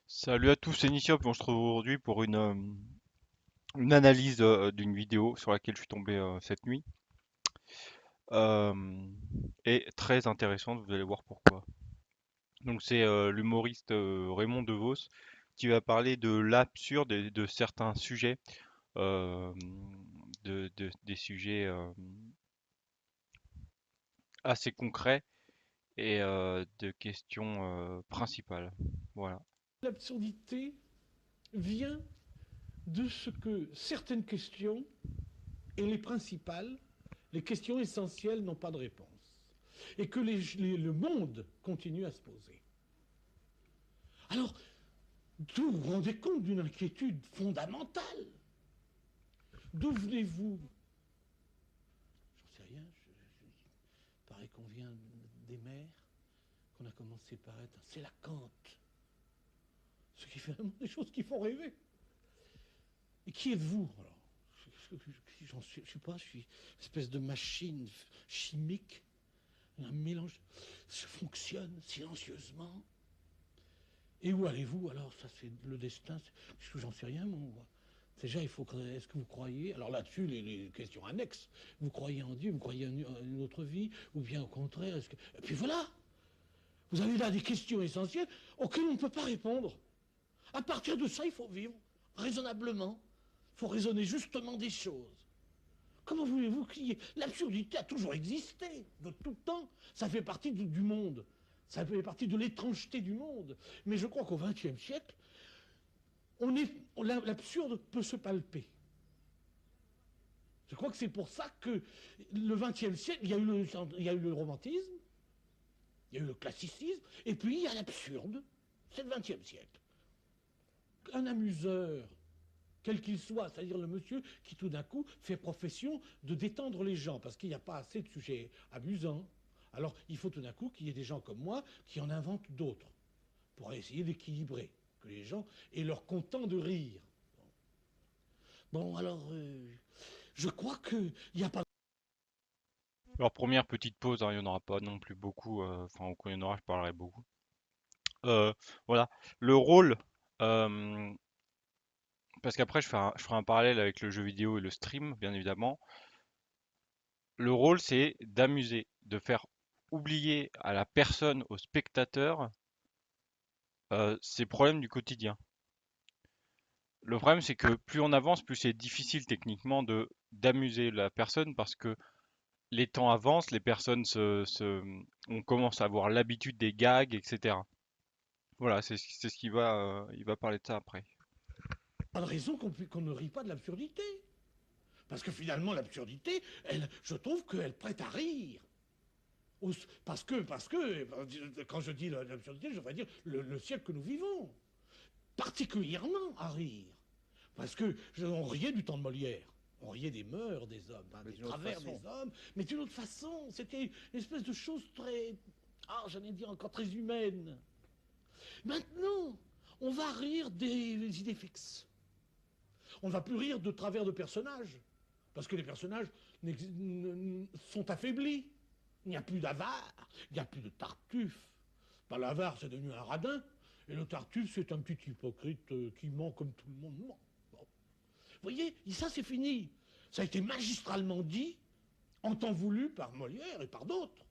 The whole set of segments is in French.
Salut à tous, c'est Nishop et on se retrouve aujourd'hui pour une analyse d'une vidéo sur laquelle je suis tombé cette nuit. Euh, et très intéressante, vous allez voir pourquoi. Donc c'est l'humoriste Raymond DeVos qui va parler de l'absurde et de certains sujets, euh, des sujets assez concrets et de questions principales. Voilà. L'absurdité vient de ce que certaines questions, et les principales, les questions essentielles n'ont pas de réponse. Et que le monde continue à se poser. Alors, vous vous rendez compte d'une inquiétude fondamentale. D'où venez-vous? J'en sais rien. Il paraît qu'on vient des mers, qu'on a commencé par être. C'est la Kant. Ce qui fait vraiment des choses qui font rêver. Et qui êtes-vous alors? Je sais pas, je suis une espèce de machine chimique, un mélange. Ça fonctionne silencieusement. Et où allez-vous alors? Ça, c'est le destin. J'en sais rien, moi. Déjà, il faut. Est-ce que vous croyez? Alors là-dessus, les questions annexes. Vous croyez en Dieu? Vous croyez en une autre vie? Ou bien au contraire? Et puis voilà. Vous avez là des questions essentielles auxquelles on ne peut pas répondre. À partir de ça, il faut vivre raisonnablement. Il faut raisonner justement des choses. Comment voulez-vous qu'il y ait... L'absurdité a toujours existé, de tout temps. Ça fait partie du monde. Ça fait partie de l'étrangeté du monde. Mais je crois qu'au XXe siècle, l'absurde peut se palper. Je crois que c'est pour ça que le XXe siècle, il y a eu le romantisme, il y a eu le classicisme, et puis il y a l'absurde. C'est le XXe siècle. Un amuseur, quel qu'il soit, c'est-à-dire le monsieur qui tout d'un coup fait profession de détendre les gens, parce qu'il n'y a pas assez de sujets amusants. Alors il faut tout d'un coup qu'il y ait des gens comme moi qui en inventent d'autres, pour essayer d'équilibrer, que les gens aient leur content de rire. Bon, alors, je crois qu'il n'y a pas... Alors première petite pause, hein, il n'y en aura pas non plus beaucoup, enfin quand il y en aura je parlerai beaucoup. Euh, voilà. Le rôle, euh, parce qu'après je ferai un parallèle avec le jeu vidéo et le stream, bien évidemment. Le rôle, c'est d'amuser, de faire oublier à la personne, au spectateur, ses problèmes du quotidien. Le problème, c'est que plus on avance, plus c'est difficile techniquement de d'amuser la personne parce que les temps avancent, les personnes on commence à avoir l'habitude des gags, etc. Voilà, c'est ce qu'il va, il va parler de ça après. Pas de raison qu'on ne rit pas de l'absurdité. Parce que finalement, l'absurdité, je trouve qu'elle prête à rire. Parce que, quand je dis l'absurdité, je veux dire le siècle que nous vivons. Particulièrement à rire. Parce que on riait du temps de Molière. On riait des mœurs des hommes, hein, des travers des hommes, mais d'une autre façon. C'était une espèce de chose très, j'en ai dit encore très humaine. Maintenant, on va rire des idées fixes. On ne va plus rire de travers de personnages, parce que les personnages sont affaiblis. Il n'y a plus d'avare, il n'y a plus de Tartuffe. Pas l'avare, c'est devenu un radin, et le Tartuffe, c'est un petit hypocrite qui ment comme tout le monde ment. Bon. Vous voyez, ça c'est fini. Ça a été magistralement dit, en temps voulu par Molière et par d'autres,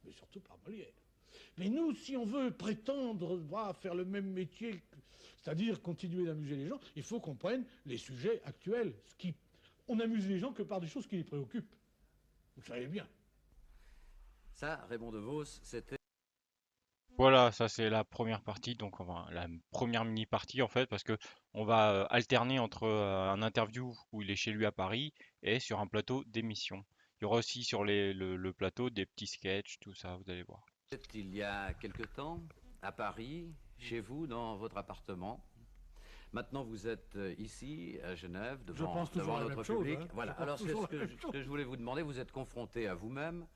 mais surtout par Molière. Mais nous, si on veut prétendre faire le même métier, c'est-à-dire continuer d'amuser les gens, il faut qu'on prenne les sujets actuels. On n'amuse les gens que par des choses qui les préoccupent. Vous savez bien. Ça, Raymond DeVos, c'était... Voilà, ça c'est la première partie, donc la première mini partie en fait, parce que on va alterner entre un interview où il est chez lui à Paris et sur un plateau d'émission. Il y aura aussi sur le plateau des petits sketchs, tout ça, vous allez voir. Il y a quelque temps, à Paris, chez vous, dans votre appartement. Maintenant, vous êtes ici, à Genève, Je pense toujours devant la même notre chose. public. Hein. Voilà. Alors, ce que je voulais vous demander, vous êtes confronté à vous-même.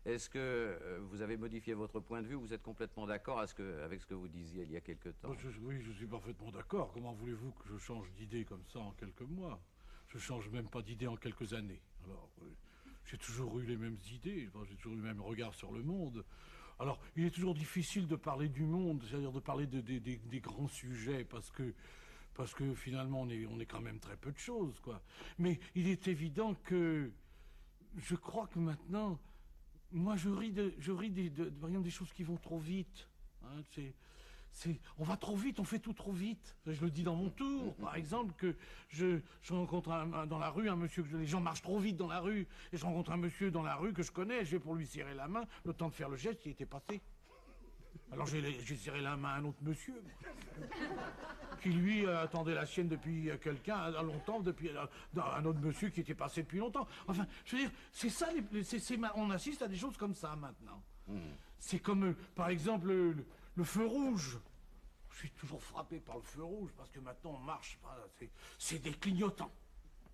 Est-ce que vous avez modifié votre point de vue? Vous êtes complètement d'accord avec ce que vous disiez il y a quelque temps? Oui, je suis parfaitement d'accord. Comment voulez-vous que je change d'idée comme ça en quelques mois? Je change même pas d'idée en quelques années. Alors, j'ai toujours eu les mêmes idées, j'ai toujours eu le même regard sur le monde. Alors, il est toujours difficile de parler du monde, c'est-à-dire de parler des grands sujets, parce que finalement, on est quand même très peu de choses, quoi. Mais il est évident que je crois que maintenant, moi, je ris par exemple, des choses qui vont trop vite. Hein, on va trop vite, on fait tout trop vite. Je le dis dans mon tour, par exemple, que je rencontre dans la rue un monsieur, les gens marchent trop vite dans la rue, et je rencontre un monsieur dans la rue que je connais, je vais pour lui serrer la main, le temps de faire le geste, il était passé. Alors j'ai serré la main à un autre monsieur, qui lui attendait la sienne depuis quelqu'un, longtemps, depuis un autre monsieur qui était passé depuis longtemps. Enfin, je veux dire, c'est ça, on assiste à des choses comme ça maintenant. C'est comme, par exemple, le feu rouge. Je suis toujours frappé par le feu rouge, parce que maintenant on marche pas, c'est des clignotants.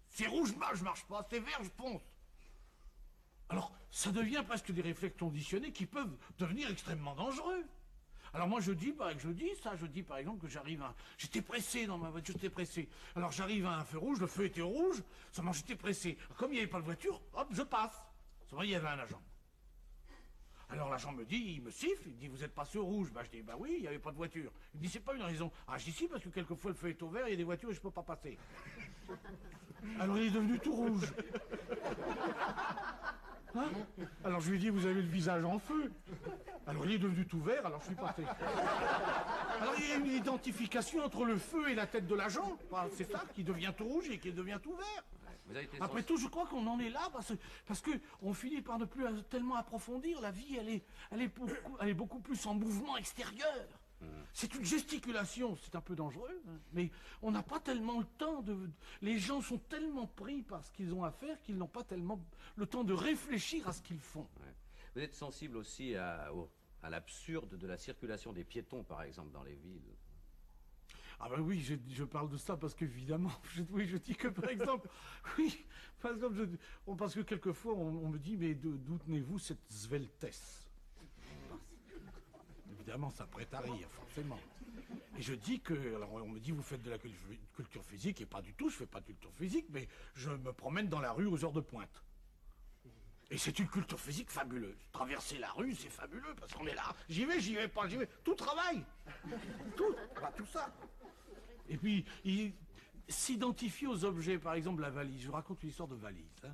C'est rouge, je marche pas, c'est vert, je fonce. Alors, ça devient presque des réflexes conditionnés qui peuvent devenir extrêmement dangereux. Alors moi je dis par exemple que j'étais pressé dans ma voiture, j'étais pressé. Alors j'arrive à un feu rouge, le feu était rouge, seulement j'étais pressé. Comme il n'y avait pas de voiture, hop, je passe. C'est vrai, il y avait un agent. Alors l'agent me dit, il me siffle, il me dit vous êtes passé au rouge. Bah je dis bah oui, il n'y avait pas de voiture. Il me dit c'est pas une raison. Ah je dis si parce que quelquefois le feu est au vert, il y a des voitures et je peux pas passer. Alors il est devenu tout rouge. Hein? Alors je lui dis vous avez le visage en feu. Alors il est devenu tout vert, alors je suis passé. Alors il y a une identification entre le feu et la tête de l'agent. Enfin, c'est ça, qui devient tout rouge et qui devient tout vert. Vous avez été Après tout, je crois qu'on en est là parce que on finit par ne plus tellement approfondir. La vie, elle est beaucoup plus en mouvement extérieur. C'est une gesticulation, c'est un peu dangereux, hein, mais on n'a pas tellement le temps Les gens sont tellement pris par ce qu'ils ont à faire qu'ils n'ont pas tellement le temps de réfléchir à ce qu'ils font. Ouais. Vous êtes sensible aussi à l'absurde de la circulation des piétons, par exemple, dans les villes. Ah ben oui, je parle de ça parce qu'évidemment, oui, je dis que par exemple, oui, par exemple, parce que quelquefois on me dit mais d'où tenez-vous cette sveltesse? Évidemment, ça prête à rire, forcément. Et je dis que, alors on me dit vous faites de la culture physique, et pas du tout, je fais pas de culture physique, mais je me promène dans la rue aux heures de pointe. Et c'est une culture physique fabuleuse. Traverser la rue, c'est fabuleux, parce qu'on est là. J'y vais pas, j'y vais. Tout travail. Tout ça. Et puis, il s'identifie aux objets, par exemple la valise. Je vous raconte une histoire de valise. Hein.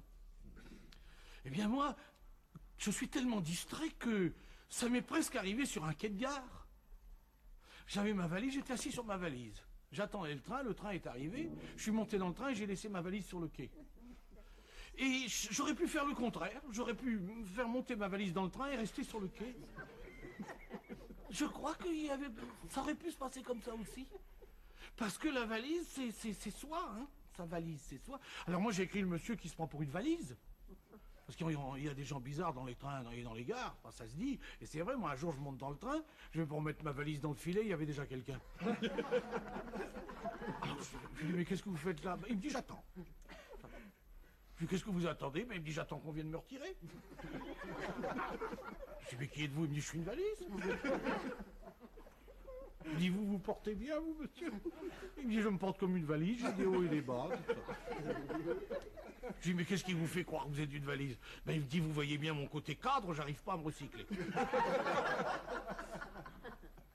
Eh bien moi, je suis tellement distrait que ça m'est presque arrivé sur un quai de gare. J'avais ma valise, j'étais assis sur ma valise. J'attendais le train est arrivé, je suis monté dans le train et j'ai laissé ma valise sur le quai. Et j'aurais pu faire le contraire, j'aurais pu faire monter ma valise dans le train et rester sur le quai. Je crois que ça aurait pu se passer comme ça aussi. Parce que la valise, c'est soi, hein. Sa valise, c'est soi. Alors moi j'ai écrit le monsieur qui se prend pour une valise. Parce qu'il y a des gens bizarres dans les trains et dans les gares, enfin, ça se dit. Et c'est vrai, moi un jour je monte dans le train, je vais pour mettre ma valise dans le filet, il y avait déjà quelqu'un. Alors je lui dis mais qu'est-ce que vous faites là? Il me dit j'attends. Je lui dis qu'est-ce que vous attendez? Il me dit j'attends qu'on vienne me retirer. Je dis mais qui êtes-vous? Il me dit je suis une valise. Il me dit vous portez bien vous monsieur? Il me dit je me porte comme une valise, j'ai des hauts et des bas. Tout ça. Je lui dis mais qu'est-ce qui vous fait croire que vous êtes une valise? Il me dit vous voyez bien mon côté cadre, j'arrive pas à me recycler.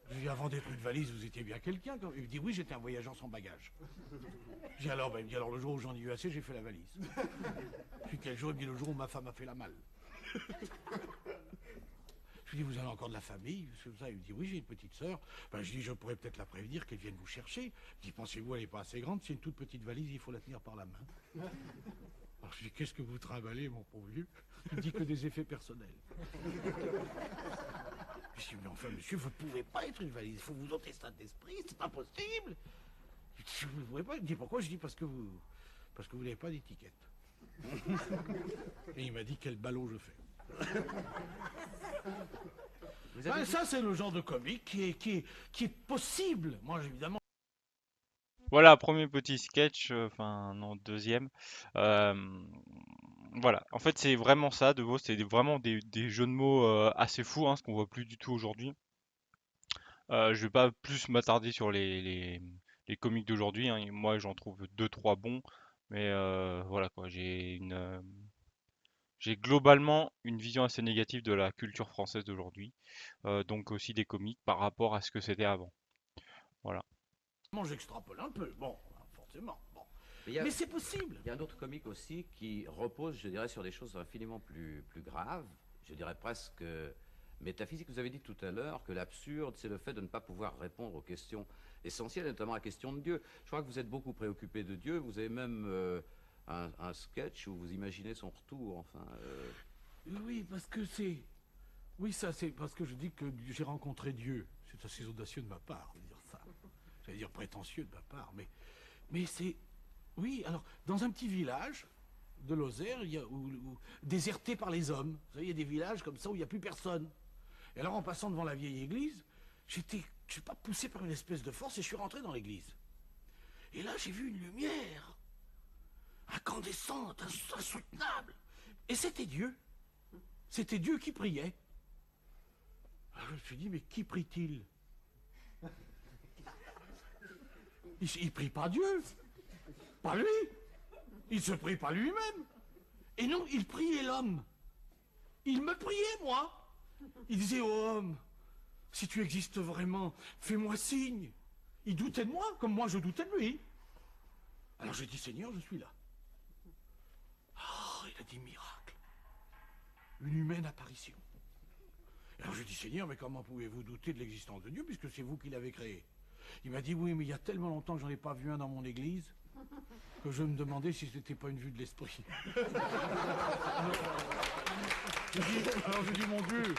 Je lui dis avant d'être une valise vous étiez bien quelqu'un. Il me dit oui j'étais un voyageur sans bagage. Je dis alors, il me dit alors le jour où j'en ai eu assez j'ai fait la valise. Je lui dis quel jour? Il me dit le jour où ma femme a fait la malle. Je lui dis vous avez encore de la famille? Ça. Il me dit oui j'ai une petite sœur. Je dis je pourrais peut-être la prévenir qu'elle vienne vous chercher. Je dis pensez-vous elle n'est pas assez grande, c'est une toute petite valise, il faut la tenir par la main. Alors je dis qu'est-ce que vous trimballez mon pauvre vieux? Il me dit que des effets personnels. Je dis mais enfin monsieur vous ne pouvez pas être une valise, il faut vous ôter ça d'esprit, c'est pas possible. Je ne pouvez pas. Il me dit pourquoi? Je dis parce que vous n'avez pas d'étiquette. Et il m'a dit quel ballot je fais. Ça c'est le genre de comique qui est possible. Moi évidemment. Voilà, premier petit sketch, enfin non, deuxième. Euh, voilà, en fait c'est vraiment ça, De Vos, c'est vraiment des jeux de mots assez fous, hein, ce qu'on voit plus du tout aujourd'hui. Je vais pas plus m'attarder sur les comiques d'aujourd'hui, hein, et moi j'en trouve deux, trois bons, mais voilà quoi, J'ai globalement une vision assez négative de la culture française d'aujourd'hui, donc aussi des comiques par rapport à ce que c'était avant. Voilà. Moi, j'extrapole un peu, bon, forcément. Bon. Mais il y a, Mais c'est possible. il y a un autre comique aussi qui repose, je dirais, sur des choses infiniment plus graves, je dirais presque métaphysiques. Vous avez dit tout à l'heure que l'absurde, c'est le fait de ne pas pouvoir répondre aux questions essentielles, notamment à la question de Dieu. Je crois que vous êtes beaucoup préoccupé de Dieu. Vous avez même un sketch où vous imaginez son retour. Enfin, Oui, parce que c'est... Oui, ça, c'est parce que je dis que j'ai rencontré Dieu. C'est assez audacieux de ma part de dire ça. J'allais dire prétentieux de ma part, mais c'est... Oui, alors, dans un petit village de Lozère, déserté par les hommes. Vous savez, il y a des villages comme ça où il n'y a plus personne. Et alors, en passant devant la vieille église, je sais pas, poussé par une espèce de force et je suis rentré dans l'église. Et là, j'ai vu une lumière incandescente, insoutenable. Et c'était Dieu. C'était Dieu qui priait. Alors je me suis dit, mais qui prie-t-il? Il prie pas Dieu. Pas lui. Il se prie pas lui-même. Et non, il priait l'homme. Il me priait, moi. Il disait, oh homme, si tu existes vraiment, fais-moi signe. Il doutait de moi, comme moi je doutais de lui. Alors j'ai dit, Seigneur, je suis là. Oh, il a dit miracle. Une humaine apparition. Alors je dis, Seigneur, mais comment pouvez-vous douter de l'existence de Dieu, puisque c'est vous qui l'avez créé? Il m'a dit, oui, mais il y a tellement longtemps que j'en ai pas vu un dans mon église, que je me demandais si ce n'était pas une vue de l'esprit. Alors je dis, mon Dieu,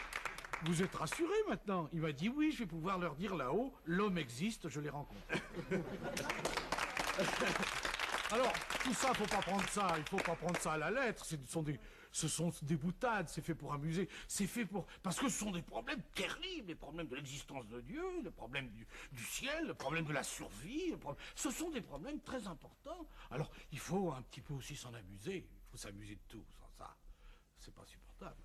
vous êtes rassuré maintenant? Il m'a dit, oui, je vais pouvoir leur dire là-haut, l'homme existe, je l'ai rencontré. Alors, tout ça, il faut pas prendre ça à la lettre. Ce sont des boutades, c'est fait pour amuser. C'est fait pour... Parce que ce sont des problèmes terribles, les problèmes de l'existence de Dieu, le problème du ciel, le problème de la survie. Ce sont des problèmes très importants. Alors, il faut un petit peu aussi s'en amuser. Il faut s'amuser de tout. Sans ça, c'est pas supportable.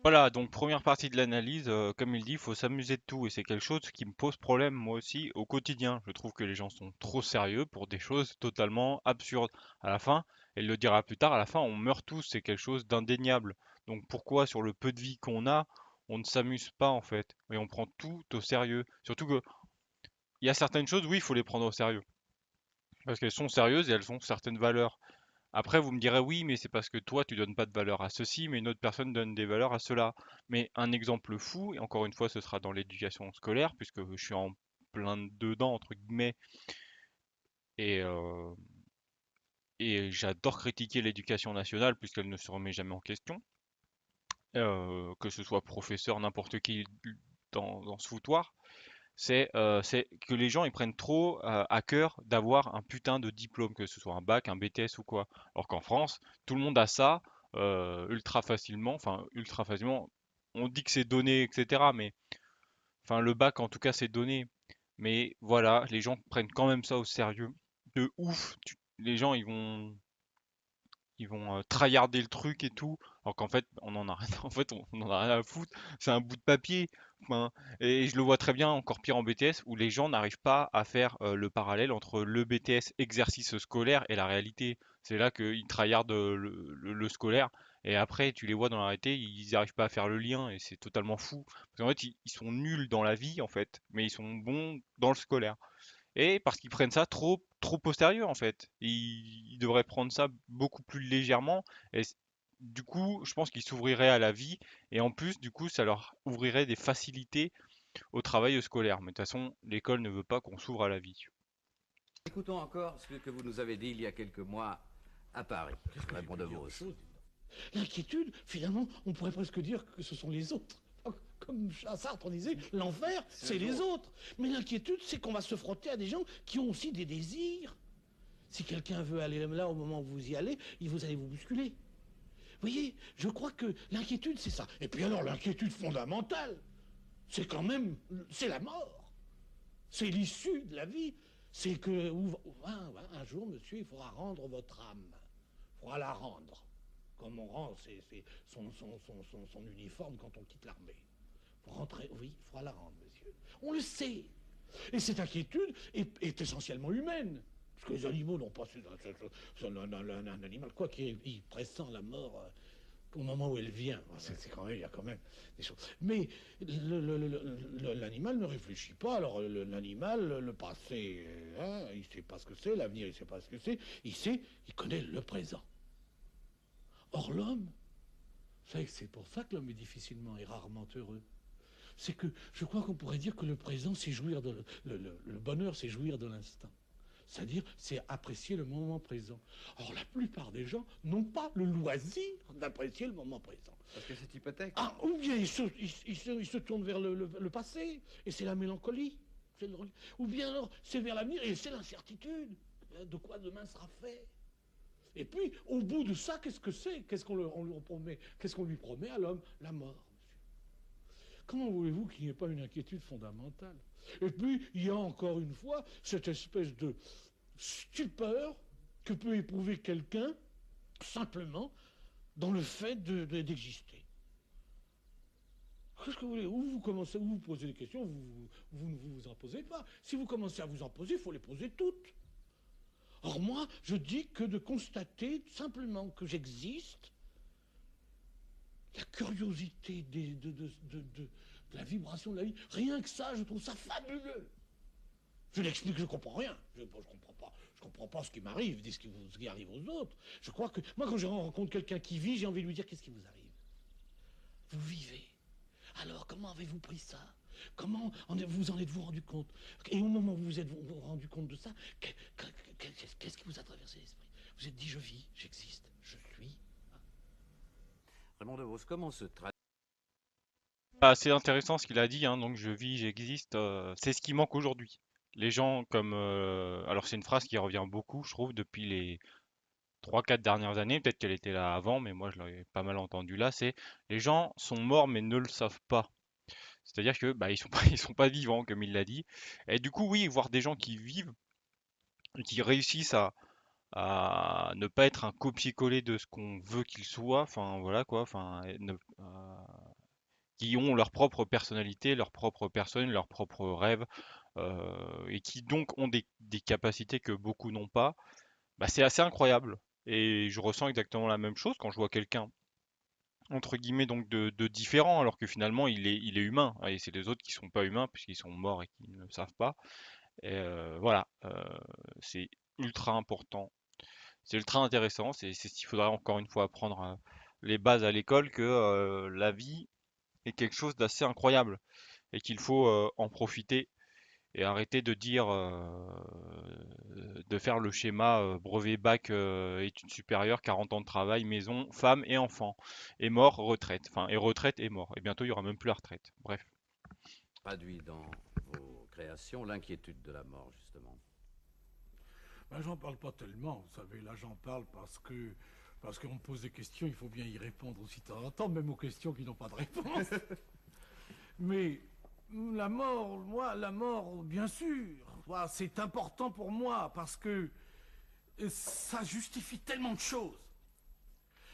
Voilà, donc première partie de l'analyse, comme il dit, il faut s'amuser de tout et c'est quelque chose qui me pose problème moi aussi au quotidien. Je trouve que les gens sont trop sérieux pour des choses totalement absurdes. À la fin, et il le dira plus tard, à la fin on meurt tous, c'est quelque chose d'indéniable. Donc pourquoi sur le peu de vie qu'on a, on ne s'amuse pas en fait et on prend tout au sérieux. Surtout que il y a certaines choses, oui, il faut les prendre au sérieux parce qu'elles sont sérieuses et elles ont certaines valeurs. Après, vous me direz oui, mais c'est parce que toi, tu donnes pas de valeur à ceci, mais une autre personne donne des valeurs à cela. Mais un exemple fou, et encore une fois, ce sera dans l'éducation scolaire, puisque je suis en plein dedans, entre guillemets, et, euh, et j'adore critiquer l'éducation nationale, puisqu'elle ne se remet jamais en question, que ce soit professeur, n'importe qui dans ce foutoir. C'est que les gens ils prennent trop à cœur d'avoir un putain de diplôme, que ce soit un bac, un BTS ou quoi. Alors qu'en France, tout le monde a ça ultra facilement. Enfin, ultra facilement. On dit que c'est donné, etc. Mais enfin, le bac en tout cas c'est donné. Mais voilà, les gens prennent quand même ça au sérieux. De ouf. Les gens ils vont tryharder le truc et tout, alors qu'en fait on en a rien, en fait on en a rien à foutre, c'est un bout de papier. Enfin, et je le vois très bien encore pire en BTS où les gens n'arrivent pas à faire le parallèle entre le BTS exercice scolaire et la réalité. C'est là qu'ils tryhardent le scolaire et après tu les vois dans la réalité, ils n'arrivent pas à faire le lien et c'est totalement fou. Parce qu'en fait ils sont nuls dans la vie en fait, mais ils sont bons dans le scolaire. Et parce qu'ils prennent ça trop au sérieux en fait. Ils devraient prendre ça beaucoup plus légèrement. Et du coup, je pense qu'ils s'ouvriraient à la vie. Et en plus, du coup, ça leur ouvrirait des facilités au travail scolaire. Mais de toute façon, l'école ne veut pas qu'on s'ouvre à la vie. écoutons encore ce que vous nous avez dit il y a quelques mois à Paris, Raymond DeVos. L'inquiétude, finalement, on pourrait presque dire que ce sont les autres. Comme à Sartre, on disait, l'enfer, c'est les autres. Mais l'inquiétude, c'est qu'on va se frotter à des gens qui ont aussi des désirs. Si quelqu'un veut aller là au moment où vous y allez, vous allez vous bousculer. Vous voyez, je crois que l'inquiétude, c'est ça. Et puis alors, l'inquiétude fondamentale, c'est quand même, c'est la mort. C'est l'issue de la vie. C'est que, un jour, monsieur, il faudra rendre votre âme. Il faudra la rendre. Comme on rend son uniforme quand on quitte l'armée. Pour rentrer, oui, il faudra la rendre, monsieur. On le sait. Et cette inquiétude est essentiellement humaine. Parce que les animaux n'ont pas... Un animal, quoi qu'il pressent la mort au moment où elle vient. C'est quand même, il y a quand même des choses. Mais l'animal ne réfléchit pas. Alors l'animal, le passé, hein, il ne sait pas ce que c'est, l'avenir, il ne sait pas ce que c'est. Il connaît le présent. Or l'homme, vous savez que c'est pour ça que l'homme est difficilement et rarement heureux. C'est que je crois qu'on pourrait dire que le présent, c'est jouir de le bonheur, c'est jouir de l'instant. C'est-à-dire, c'est apprécier le moment présent. Or, la plupart des gens n'ont pas le loisir d'apprécier le moment présent. Parce que c'est hypothèque. Ah, ou bien ils se tournent vers le passé, et c'est la mélancolie. Ou bien alors, c'est vers l'avenir, et c'est l'incertitude. De quoi demain sera fait. Et puis, au bout de ça, qu'est-ce que c'est? Qu'est-ce qu'on lui promet? Qu'est-ce qu'on lui promet à l'homme? La mort, monsieur. Comment voulez-vous qu'il n'y ait pas une inquiétude fondamentale? Et puis, il y a encore une fois cette espèce de stupeur que peut éprouver quelqu'un simplement dans le fait d'exister. Qu'est-ce que vous voulez? Ou vous posez des questions, vous ne vous en posez pas. Si vous commencez à vous en poser, il faut les poser toutes. Or moi, je dis que de constater simplement que j'existe, la curiosité de la vibration de la vie, rien que ça, je trouve ça fabuleux. Je l'explique, je ne comprends rien. Je comprends pas ce qui m'arrive, ce qui arrive aux autres. Je crois que, moi, quand je rencontre quelqu'un qui vit, j'ai envie de lui dire, qu'est-ce qui vous arrive? Vous vivez. Alors, comment avez-vous pris ça? Comment vous en êtes-vous rendu compte? Et au moment où vous êtes rendu compte de ça, qu'est-ce qui vous a traversé l'esprit? Vous êtes dit, je vis, j'existe, je suis. Raymond Devos, comment se traduit? C'est intéressant ce qu'il a dit, hein, donc je vis, j'existe, c'est ce qui manque aujourd'hui. Les gens comme... alors c'est une phrase qui revient beaucoup, je trouve, depuis les 3-4 dernières années, peut-être qu'elle était là avant, mais moi je l'avais pas mal entendu là, c'est les gens sont morts mais ne le savent pas. C'est-à-dire que bah, ils sont pas, ils sont pas vivants, comme il l'a dit. Et du coup, oui, voir des gens qui vivent et qui réussissent à ne pas être un copier-coller de ce qu'on veut qu'ils soient, enfin voilà quoi, enfin, qui ont leur propre personnalité, leur propre personne, leurs propres rêves, et qui donc ont des capacités que beaucoup n'ont pas, bah, c'est assez incroyable. Et je ressens exactement la même chose quand je vois quelqu'un entre guillemets donc de différent alors que finalement il est humain et c'est les autres qui sont pas humains puisqu'ils sont morts et qui ne le savent pas. Et voilà, c'est ultra important, c'est ultra intéressant, c'est ce qu'il faudrait encore une fois apprendre les bases à l'école que la vie est quelque chose d'assez incroyable et qu'il faut en profiter et arrêter de dire de faire le schéma brevet bac études supérieures, 40 ans de travail, maison, femme et enfant, et mort, retraite, enfin et retraite et mort. Et bientôt il y aura même plus la retraite. Bref. Traduit dans vos créations l'inquiétude de la mort, justement. Ben, j'en parle pas tellement, vous savez, là j'en parle parce qu'on me pose des questions, il faut bien y répondre aussi de temps en temps, même aux questions qui n'ont pas de réponse. Mais la mort, moi, la mort, bien sûr, voilà, c'est important pour moi parce que ça justifie tellement de choses.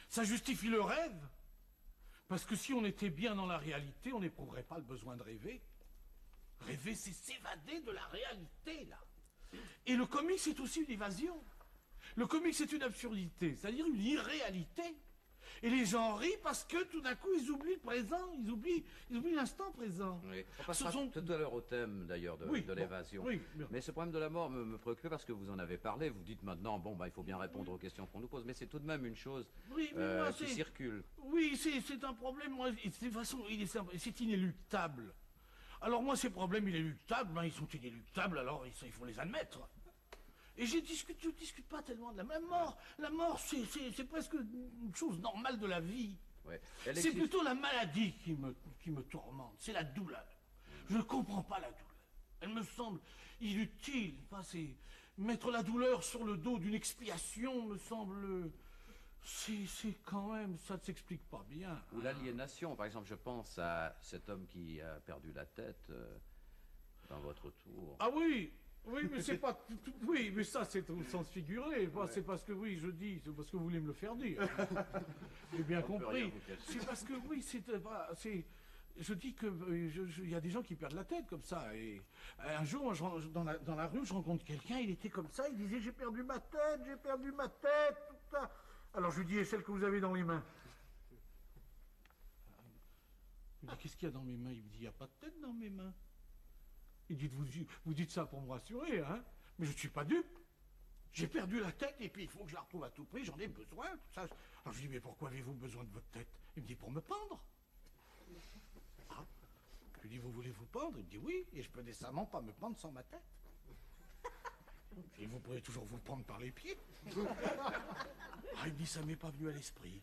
Ça justifie le rêve, parce que si on était bien dans la réalité, on n'éprouverait pas le besoin de rêver. Rêver, c'est s'évader de la réalité, là. Et le comique, c'est aussi une évasion. Le comique, c'est une absurdité, c'est-à-dire une irréalité. Et les gens rient parce que tout d'un coup, ils oublient le présent, ils oublient l'instant présent. Oui. On passera tout à l'heure au thème, d'ailleurs, de l'évasion. Oui, mais ce problème de la mort me préoccupe parce que vous en avez parlé. Vous dites maintenant, bon, bah, il faut bien répondre aux questions qu'on nous pose. Mais c'est tout de même une chose qui circule. Oui, c'est un problème. Moi, de toute façon, c'est inéluctable. Alors moi, ces problèmes inéluctables, ben, ils sont inéluctables, alors il faut les admettre. Et je discute pas tellement de la même mort. La mort, c'est presque une chose normale de la vie. Ouais. C'est plutôt la maladie qui me tourmente, c'est la douleur. Je ne comprends pas la douleur. Elle me semble inutile. Enfin, mettre la douleur sur le dos d'une expiation me semble... C'est quand même, ça ne s'explique pas bien. Ou l'aliénation, par exemple, je pense à cet homme qui a perdu la tête dans votre tour. Ah oui, oui, mais c'est pas... Oui, mais ça, c'est au sens figuré. Ouais. C'est parce que, oui, je dis, c'est parce que vous voulez me le faire dire. J'ai bien compris. C'est parce que, oui, je dis que il y a des gens qui perdent la tête comme ça. Et un jour, moi, dans la rue, je rencontre quelqu'un, il était comme ça, il disait j'ai perdu ma tête, tout ça. Alors je lui dis, et celle que vous avez dans les mains? Il me dit, qu'est-ce qu'il y a dans mes mains? Il me dit, il n'y a pas de tête dans mes mains. Il dit, vous dites ça pour me rassurer, hein? Mais je ne suis pas dupe. J'ai perdu la tête et puis il faut que je la retrouve à tout prix, j'en ai besoin, tout ça. Alors je lui dis, mais pourquoi avez-vous besoin de votre tête? Il me dit, pour me pendre. Ah. Je lui dis, vous voulez vous pendre? Il me dit, oui, et je peux décemment pas me pendre sans ma tête. Et vous pourrez toujours vous prendre par les pieds. Ah, il me dit, ça m'est pas venu à l'esprit.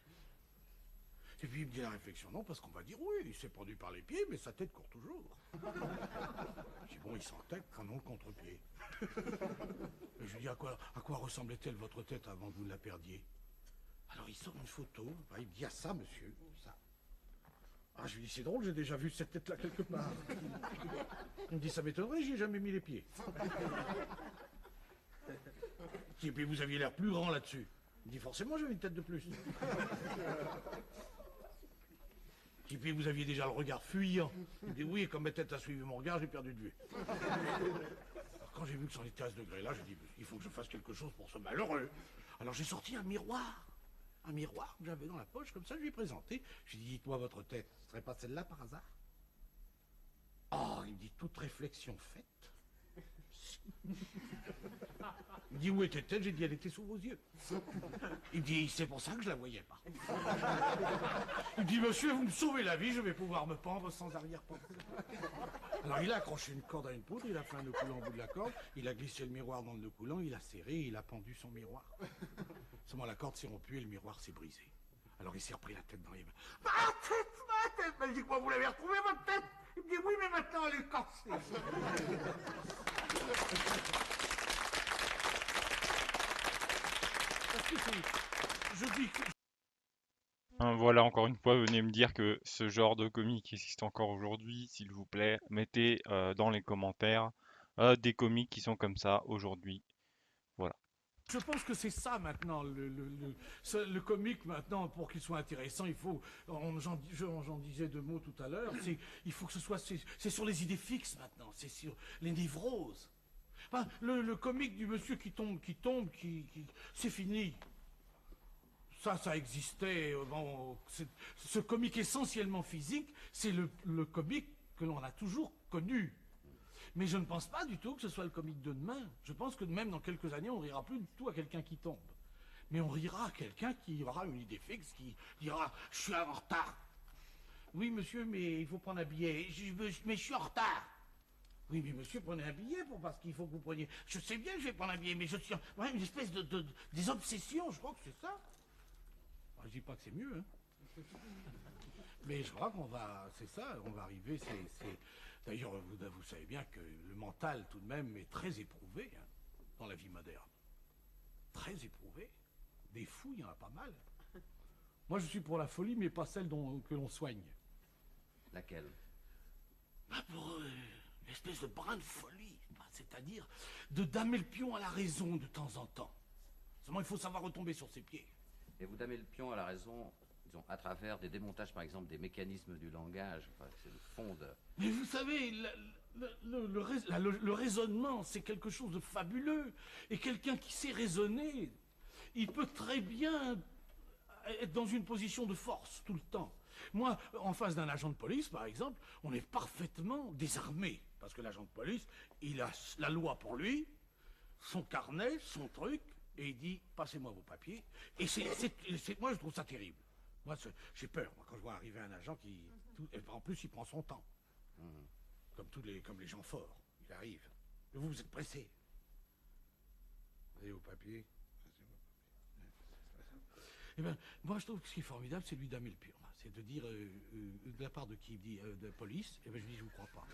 Et puis il me dit la réflexion, non, parce qu'on va dire, oui, il s'est pendu par les pieds, mais sa tête court toujours. Je dis, bon, il s'entête, prenons le contre-pied. Et je lui dis, à quoi ressemblait-elle votre tête avant que vous ne la perdiez? Alors il sort une photo, il me dit, ah ça, monsieur, ça. Ah, je lui dis, c'est drôle, j'ai déjà vu cette tête-là quelque part. Il me dit, ça m'étonnerait, j'y ai jamais mis les pieds. Et puis vous aviez l'air plus grand là-dessus. Il me dit, forcément, j'avais une tête de plus. Et puis vous aviez déjà le regard fuyant. Il me dit, oui, et comme ma tête a suivi mon regard, j'ai perdu de vue. Alors, quand j'ai vu que c'en était à ce degré-là, j'ai dit, il faut que je fasse quelque chose pour ce malheureux. Alors j'ai sorti un miroir. Un miroir que j'avais dans la poche, comme ça, je lui ai présenté. Je lui ai dit, dites-moi votre tête, ce serait pas celle-là par hasard? Oh, il me dit, toute réflexion faite. Il me dit, où était-elle? J'ai dit, elle était sous vos yeux. Il me dit, c'est pour ça que je la voyais pas. Il me dit, monsieur, vous me sauvez la vie, je vais pouvoir me pendre sans arrière-pensée. Alors il a accroché une corde à une poutre, il a fait un nœud coulant au bout de la corde, il a glissé le miroir dans le nœud coulant, il a serré, il a pendu son miroir. Seulement la corde s'est rompue et le miroir s'est brisé. Alors il s'est repris la tête dans les mains. Ma tête! Il me dit, quoi, vous l'avez retrouvée, votre tête? Il me dit, oui, mais maintenant elle est cassée. Parce que je dis que... Hein, voilà, encore une fois, venez me dire que ce genre de comique existe encore aujourd'hui, s'il vous plaît. Mettez dans les commentaires des comiques qui sont comme ça aujourd'hui. Voilà. Je pense que c'est ça maintenant, le comique maintenant, pour qu'il soit intéressant, il faut, j'en disais deux mots tout à l'heure, il faut que ce soit, c'est sur les idées fixes maintenant, c'est sur les névroses. Enfin, le comique du monsieur qui tombe, c'est fini. Ça existait, bon, ce comique essentiellement physique, c'est le comique que l'on a toujours connu. Mais je ne pense pas du tout que ce soit le comique de demain. Je pense que même dans quelques années, on ne rira plus du tout à quelqu'un qui tombe. Mais on rira à quelqu'un qui aura une idée fixe, qui dira « je suis en retard ». Oui, monsieur, mais il faut prendre un billet. Mais je suis en retard. Oui, mais monsieur, prenez un billet parce qu'il faut que vous preniez. Je sais bien que je vais prendre un billet, mais je suis... Ouais, une espèce des obsessions, je crois que c'est ça. Je dis pas que c'est mieux, hein. Mais je crois qu'on va... C'est ça, on va arriver, D'ailleurs, vous savez bien que le mental, tout de même, est très éprouvé hein, dans la vie moderne. Très éprouvé. Des fous, il y en a pas mal. Moi, je suis pour la folie, mais pas celle que l'on soigne. Laquelle? Pour une espèce de brin de folie, c'est-à-dire de damer le pion à la raison de temps en temps. Seulement, il faut savoir retomber sur ses pieds. Et vous damez le pion à la raison, disons, à travers des démontages, par exemple, des mécanismes du langage. Enfin, c'est le fond de... Mais vous savez, le raisonnement, c'est quelque chose de fabuleux. Et quelqu'un qui sait raisonner, il peut très bien être dans une position de force tout le temps. Moi, en face d'un agent de police, par exemple, on est parfaitement désarmé. Parce que l'agent de police, il a la loi pour lui, son carnet, son truc, et il dit, passez-moi vos papiers. Et moi, je trouve ça terrible. Moi, j'ai peur, moi, quand je vois arriver un agent qui... en plus, il prend son temps. Comme les gens forts. Il arrive. Et vous êtes pressé. Vous avez vos papiers. Eh bien, moi, je trouve que ce qui est formidable, c'est lui damer le pion. C'est de dire, de la part de qui il dit de police, eh bien, je lui dis, je vous crois pas.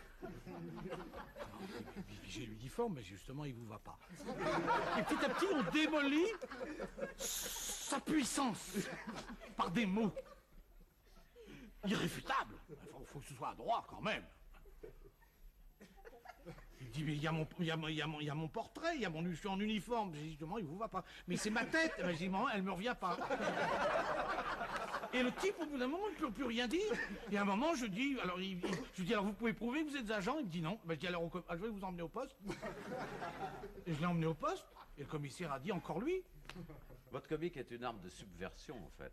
Puis j'ai l'uniforme, mais justement, il vous va pas. Et petit à petit, on démolit sa puissance par des mots irréfutables. Il faut que ce soit à droit, quand même. Il dit, mais il y a mon portrait, je suis en uniforme. J'ai dit, justement, il vous va pas. Mais c'est ma tête. Ben, je dis, elle me revient pas. Et le type, au bout d'un moment, il ne peut plus rien dire. Et à un moment, je dis, alors vous pouvez prouver que vous êtes agent? Il me dit non. Ben, je dis alors, je vais vous emmener au poste. Et je l'ai emmené au poste. Et le commissaire a dit encore lui. Votre comique est une arme de subversion, en fait.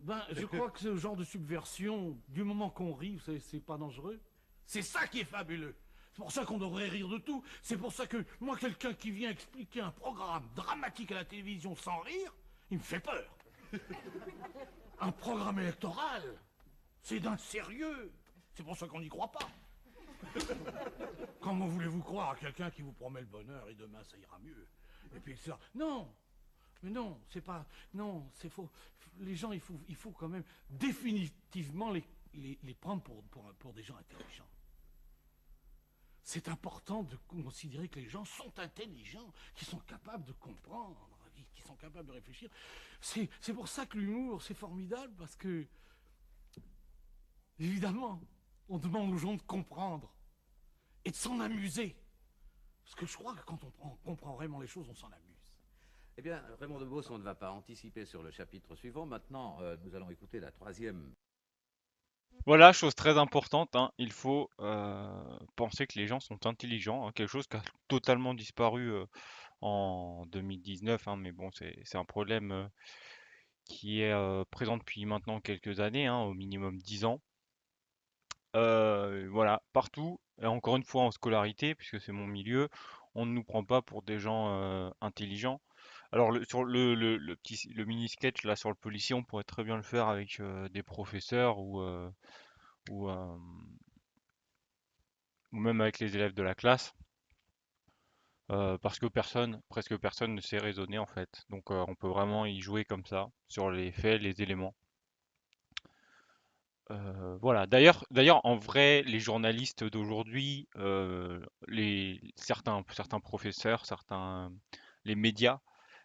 Ben, je crois que ce genre de subversion, du moment qu'on rit, c'est pas dangereux. C'est ça qui est fabuleux. C'est pour ça qu'on devrait rire de tout. C'est pour ça que moi, quelqu'un qui vient expliquer un programme dramatique à la télévision sans rire, il me fait peur. Un programme électoral, c'est d'un sérieux. C'est pour ça qu'on n'y croit pas. Comment voulez-vous croire à quelqu'un qui vous promet le bonheur et demain ça ira mieux? Et puis ça, non. Mais non, c'est pas... Non, c'est faux. Les gens, il faut quand même définitivement les prendre pour des gens intelligents. C'est important de considérer que les gens sont intelligents, qu'ils sont capables de comprendre, qu'ils sont capables de réfléchir. C'est pour ça que l'humour, c'est formidable, parce que, évidemment, on demande aux gens de comprendre et de s'en amuser. Parce que je crois que quand on comprend vraiment les choses, on s'en amuse. Eh bien, Raymond Devos, on ne va pas anticiper sur le chapitre suivant. Maintenant, nous allons écouter la troisième. Voilà, chose très importante, hein, il faut penser que les gens sont intelligents, hein, quelque chose qui a totalement disparu en 2019, hein, mais bon, c'est un problème qui est présent depuis maintenant quelques années, hein, au minimum 10 ans. Voilà, partout, et encore une fois en scolarité, puisque c'est mon milieu, on ne nous prend pas pour des gens intelligents. Alors sur le mini sketch là sur le policier, on pourrait très bien le faire avec des professeurs ou, euh, ou même avec les élèves de la classe, parce que presque personne ne sait raisonner en fait. Donc on peut vraiment y jouer comme ça, sur les faits, les éléments. Voilà. D'ailleurs, en vrai, les journalistes d'aujourd'hui, certains professeurs, les médias,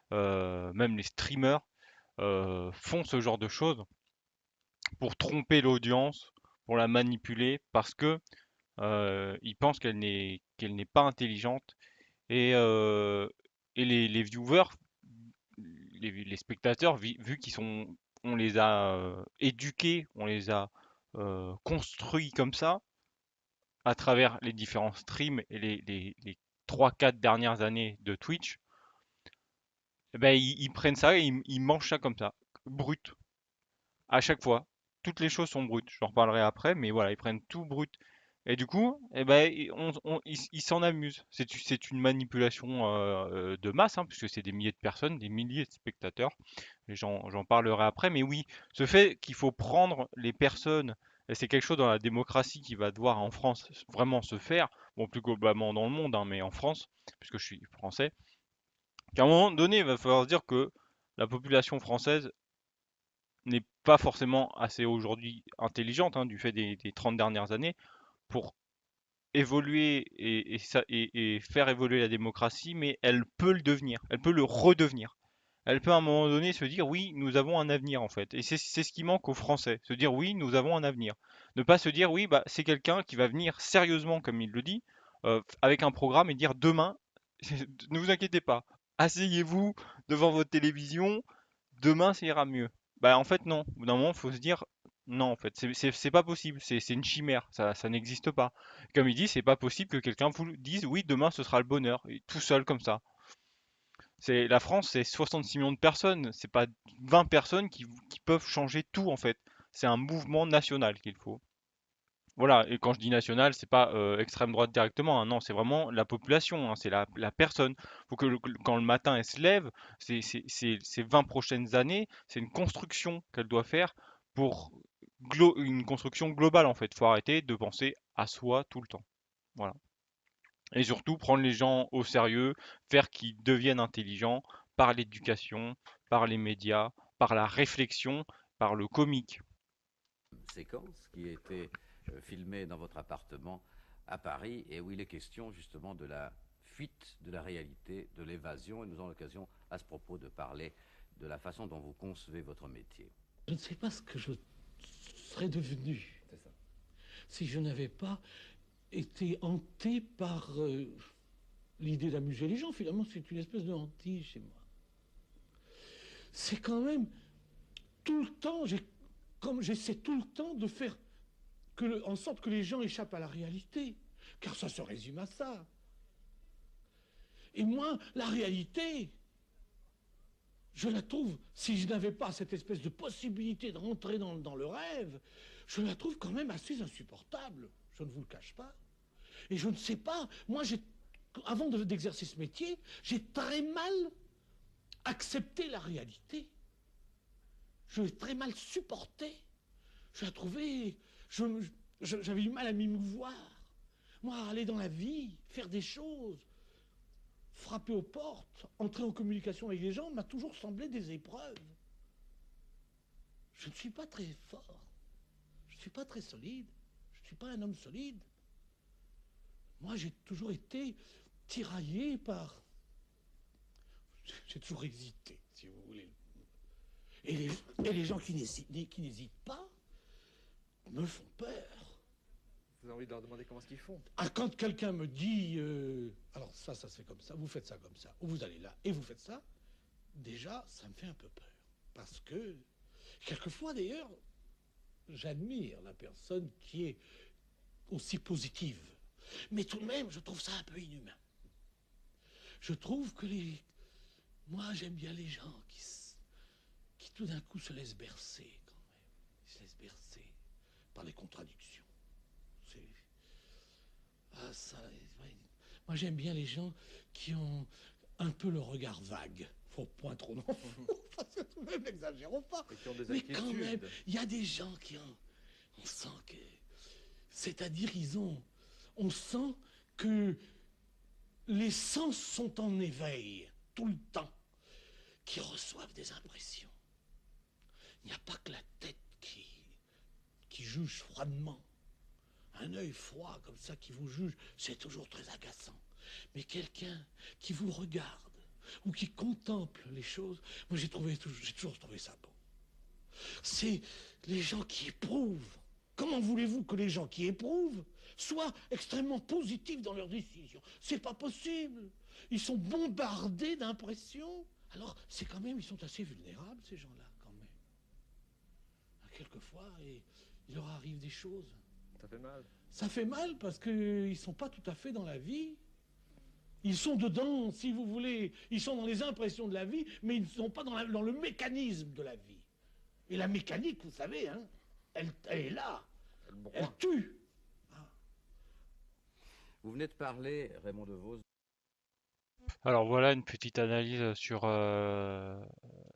même les streamers, font ce genre de choses pour tromper l'audience, pour la manipuler, parce que ils pensent qu'elle n'est pas intelligente et les viewers, les spectateurs, vu on les a éduqués, on les a construits comme ça, à travers les différents streams et les 3-4 dernières années de Twitch, eh ben, ils prennent ça et ils mangent ça comme ça, brut, à chaque fois. Toutes les choses sont brutes, j'en reparlerai après, mais voilà, ils prennent tout brut. Et du coup, eh ben, ils s'en amusent. C'est une manipulation de masse, hein, puisque c'est des milliers de personnes, des milliers de spectateurs. Et j'en parlerai après. Mais oui, ce fait qu'il faut prendre les personnes, et c'est quelque chose dans la démocratie qui va devoir en France vraiment se faire, bon, plus globalement dans le monde, hein, mais en France, puisque je suis français, qu'à un moment donné, il va falloir se dire que la population française n'est pas forcément assez aujourd'hui intelligente, hein, du fait des 30 dernières années, pour évoluer et faire évoluer la démocratie, mais elle peut le devenir, elle peut le redevenir. Elle peut à un moment donné se dire oui, nous avons un avenir en fait. Et c'est ce qui manque aux Français, se dire oui, nous avons un avenir. Ne pas se dire oui, bah, c'est quelqu'un qui va venir sérieusement, comme il le dit, avec un programme et dire demain, ne vous inquiétez pas, asseyez-vous devant votre télévision, demain ça ira mieux. Bah en fait non, au bout d'un moment, il faut se dire non en fait, c'est pas possible, c'est une chimère, ça n'existe pas. Comme il dit, c'est pas possible que quelqu'un vous dise oui, demain ce sera le bonheur, et tout seul comme ça. La France, c'est 66 millions de personnes, c'est pas 20 personnes qui peuvent changer tout en fait. C'est un mouvement national qu'il faut. Voilà, et quand je dis national, c'est pas extrême droite directement, hein, non, c'est vraiment la population, hein, c'est la personne. Faut que quand le matin elle se lève, ces 20 prochaines années, c'est une construction qu'elle doit faire pour une construction globale en fait. Faut arrêter de penser à soi tout le temps. Voilà. Et surtout prendre les gens au sérieux, faire qu'ils deviennent intelligents par l'éducation, par les médias, par la réflexion, par le comique. Séquence qui a été filmée dans votre appartement à Paris et où il est question justement de la fuite de la réalité, de l'évasion. Et nous avons l'occasion à ce propos de parler de la façon dont vous concevez votre métier. Je ne sais pas ce que je serais devenu si je n'avais pas été hanté par l'idée d'amuser les gens. Finalement, c'est une espèce de hantise chez moi. C'est quand même tout le temps, comme j'essaie tout le temps de faire en sorte que les gens échappent à la réalité, car ça se résume à ça. Et moi, la réalité, je la trouve, si je n'avais pas cette espèce de possibilité de rentrer dans le rêve, je la trouve quand même assez insupportable, je ne vous le cache pas. Et je ne sais pas, moi, avant d'exercer ce métier, j'ai très mal accepté la réalité. Je l'ai très mal supporté. Je la trouvais, j'avais du mal à m'y mouvoir. Moi, aller dans la vie, faire des choses, frapper aux portes, entrer en communication avec les gens, m'a toujours semblé des épreuves. Je ne suis pas très fort, je ne suis pas très solide, je ne suis pas un homme solide. Moi, j'ai toujours été tiraillé par... J'ai toujours hésité, si vous voulez. Et les gens qui n'hésitent pas me font peur. Vous avez envie de leur demander comment est-ce qu'ils font? Ah, quand quelqu'un me dit alors ça se fait comme ça, vous faites ça comme ça, ou vous allez là et vous faites ça, déjà ça me fait un peu peur. Parce que, quelquefois d'ailleurs, j'admire la personne qui est aussi positive. Mais tout de même, je trouve ça un peu inhumain. Je trouve que moi j'aime bien les gens qui tout d'un coup se laissent bercer quand même. Ils se laissent bercer par les contradictions. Ah, ça, ouais. Moi, j'aime bien les gens qui ont un peu le regard vague. Faut point trop non, parce que tout de même, n'exagérons pas. Et qui ont des Mais quand même, inquiétudes. il y a des gens on sent que, c'est-à-dire, on sent que les sens sont en éveil tout le temps, qui reçoivent des impressions. Il n'y a pas que la tête qui juge froidement. Un œil froid comme ça qui vous juge, c'est toujours très agaçant. Mais quelqu'un qui vous regarde ou qui contemple les choses, moi j'ai toujours trouvé ça beau. C'est les gens qui éprouvent. Comment voulez-vous que les gens qui éprouvent soient extrêmement positifs dans leurs décisions? C'est pas possible. Ils sont bombardés d'impressions. Alors c'est quand même, ils sont assez vulnérables ces gens-là quand même. Quelquefois, il leur arrive des choses. Ça fait mal. Ça fait mal parce qu'ils ne sont pas tout à fait dans la vie. Ils sont dedans, si vous voulez. Ils sont dans les impressions de la vie, mais ils ne sont pas dans le mécanisme de la vie. Et la mécanique, vous savez, hein, elle est là. Elle tue. Vous venez de parler, Raymond Devos. Alors voilà une petite analyse sur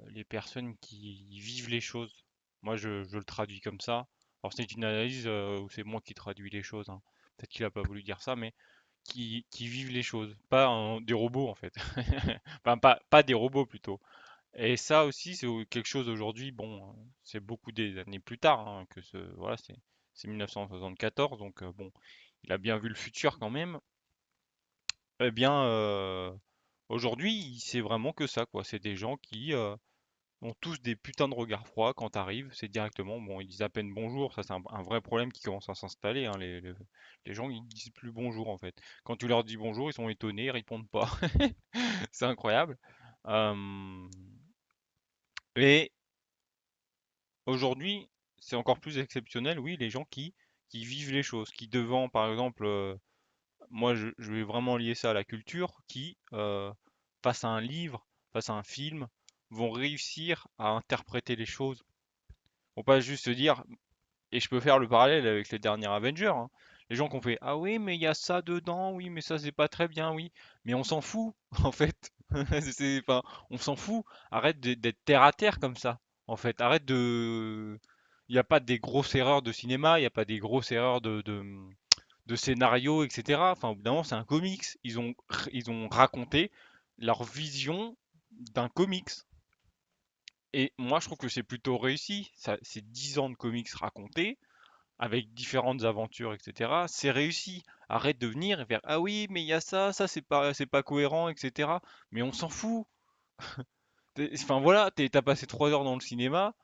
les personnes qui vivent les choses. Moi, je le traduis comme ça. Alors c'est une analyse où c'est moi qui traduis les choses, hein. Peut-être qu'il a pas voulu dire ça, mais qui vivent les choses, pas des robots en fait. Enfin, pas des robots plutôt. Et ça aussi, c'est quelque chose aujourd'hui, bon, c'est beaucoup des années plus tard, hein, voilà, c'est 1974, donc bon, il a bien vu le futur quand même. Eh bien, aujourd'hui, c'est vraiment que ça, quoi. C'est des gens qui ont tous des putains de regards froids quand t'arrives. C'est directement, bon, ils disent à peine bonjour. Ça, c'est un vrai problème qui commence à s'installer, hein. Les gens, ils disent plus bonjour en fait. Quand tu leur dis bonjour, ils sont étonnés, ils répondent pas. C'est incroyable. Euh, et aujourd'hui, c'est encore plus exceptionnel, oui, les gens qui vivent les choses, qui devant, par exemple, moi, je vais vraiment lier ça à la culture, qui, face à un livre, face à un film, vont réussir à interpréter les choses. Vont pas juste se dire, et je peux faire le parallèle avec les derniers Avengers, hein. Les gens qui ont fait, ah oui, mais il y a ça dedans, oui, mais ça c'est pas très bien, oui. Mais on s'en fout, en fait. Enfin, on s'en fout. Arrête d'être terre à terre comme ça. En fait, arrête de. Il n'y a pas des grosses erreurs de cinéma, il n'y a pas des grosses erreurs de scénario, etc. Enfin, au bout d'un moment, c'est un comics. Ils ont raconté leur vision d'un comics. Et moi, je trouve que c'est plutôt réussi. C'est 10 ans de comics racontés, avec différentes aventures, etc. C'est réussi. Arrête de venir et faire ah oui, mais il y a ça, ça c'est pas cohérent, etc. Mais on s'en fout. Enfin voilà, t'as passé 3 heures dans le cinéma,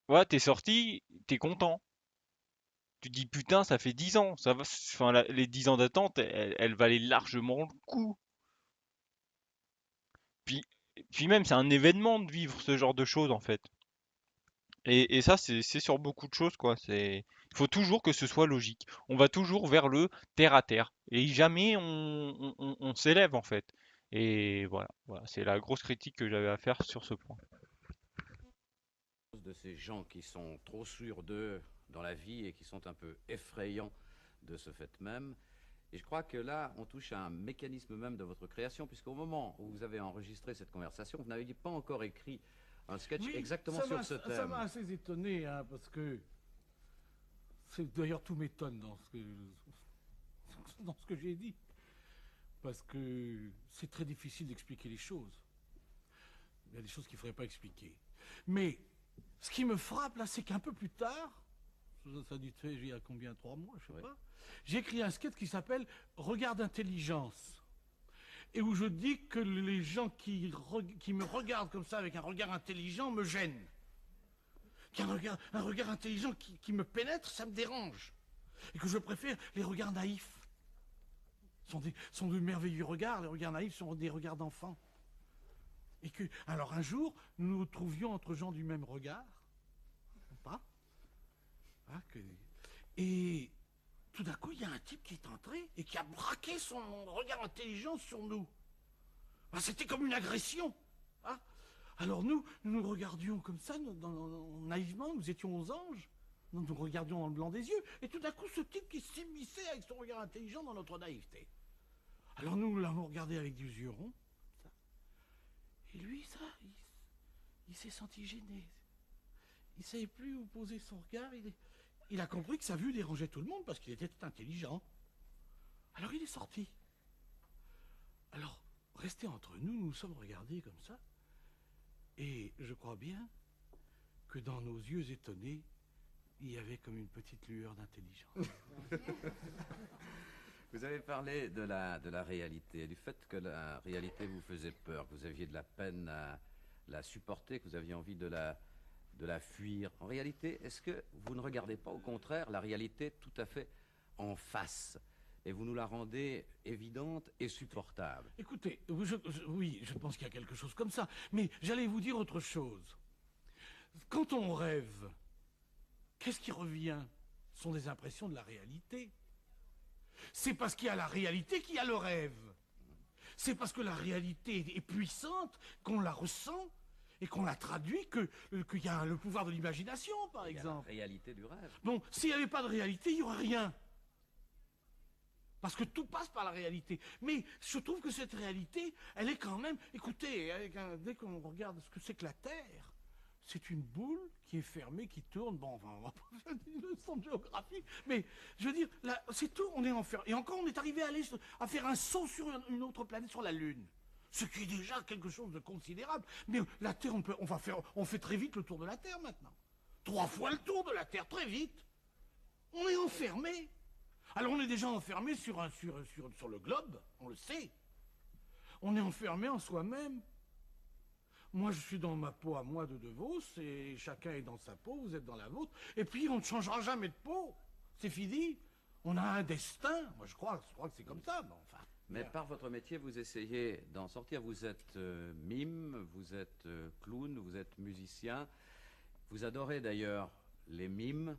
voilà, t'es sorti, t'es content. Tu dis putain, ça fait 10 ans, ça va, enfin les 10 ans d'attente, elles valaient largement le coup. Puis, puis même, c'est un événement de vivre ce genre de choses en fait. Et ça, c'est sur beaucoup de choses, quoi. Il faut toujours que ce soit logique. On va toujours vers le terre à terre. Et jamais on s'élève, en fait. Et voilà, c'est la grosse critique que j'avais à faire sur ce point. De ces gens qui sont trop sûrs d'eux dans la vie et qui sont un peu effrayants de ce fait même. Et je crois que là, on touche à un mécanisme même de votre création, puisqu'au moment où vous avez enregistré cette conversation, vous n'avez pas encore écrit un sketch Oui, exactement sur ce ça m'a thème. assez étonné, hein, parce que d'ailleurs tout m'étonne dans ce que j'ai dit, parce que c'est très difficile d'expliquer les choses. Il y a des choses qu'il ne faudrait pas expliquer. Mais ce qui me frappe là, c'est qu'un peu plus tard, ça a dû être fait il y a combien, 3 mois, je sais pas, j'ai écrit un sketch qui s'appelle Regard d'intelligence. Et où je dis que les gens qui me regardent comme ça avec un regard intelligent me gênent. Un regard intelligent qui me pénètre, ça me dérange. Et que je préfère les regards naïfs. Sont de merveilleux regards, les regards naïfs sont des regards d'enfants. Et que, alors un jour, nous nous trouvions entre gens du même regard, pas, hein, et tout d'un coup, il y a un type qui est entré et qui a braqué son regard intelligent sur nous. Ben, c'était comme une agression. Hein. Alors nous regardions comme ça, naïvement, nous étions aux anges, nous nous regardions dans le blanc des yeux, et tout d'un coup, ce type qui s'immisçait avec son regard intelligent dans notre naïveté. Alors nous l'avons regardé avec des yeux ronds, ça. Et lui, ça, il s'est senti gêné. Il ne savait plus où poser son regard. Il a compris que sa vue dérangeait tout le monde parce qu'il était intelligent. Alors il est sorti. Alors, resté entre nous, nous nous sommes regardés comme ça. Et je crois bien que dans nos yeux étonnés, il y avait comme une petite lueur d'intelligence. Vous avez parlé de la réalité, du fait que la réalité vous faisait peur, que vous aviez de la peine à la supporter, que vous aviez envie de la fuir. En réalité, est-ce que vous ne regardez pas au contraire la réalité tout à fait en face et vous nous la rendez évidente et supportable? Écoutez, oui, je pense qu'il y a quelque chose comme ça. Mais j'allais vous dire autre chose. Quand on rêve, qu'est-ce qui revient? Ce sont des impressions de la réalité. C'est parce qu'il y a la réalité qu'il y a le rêve. C'est parce que la réalité est puissante qu'on la ressent et qu'on la traduit qu'il y a le pouvoir de l'imagination, par exemple. Il y a la réalité du rêve. Bon, s'il n'y avait pas de réalité, il n'y aurait rien. Parce que tout passe par la réalité. Mais je trouve que cette réalité, elle est quand même... Écoutez, dès qu'on regarde ce que c'est que la Terre, c'est une boule qui est fermée, qui tourne. Bon, enfin, on va pas faire une leçon de géographie, mais je veux dire, là, c'est tout, on est enfermé. Et encore, on est arrivé à faire un saut sur une autre planète, sur la Lune. Ce qui est déjà quelque chose de considérable. Mais la Terre, on fait très vite le tour de la Terre maintenant. 3 fois le tour de la Terre, très vite. On est enfermé. Alors on est déjà enfermé sur le globe, on le sait. On est enfermé en soi-même. Moi, je suis dans ma peau à moi de Vos, et chacun est dans sa peau, vous êtes dans la vôtre. Et puis, on ne changera jamais de peau. C'est fini. On a un destin. Moi, je crois que c'est comme ça, mais enfin. Mais par votre métier, vous essayez d'en sortir. Vous êtes mime, vous êtes clown, vous êtes musicien. Vous adorez d'ailleurs les mimes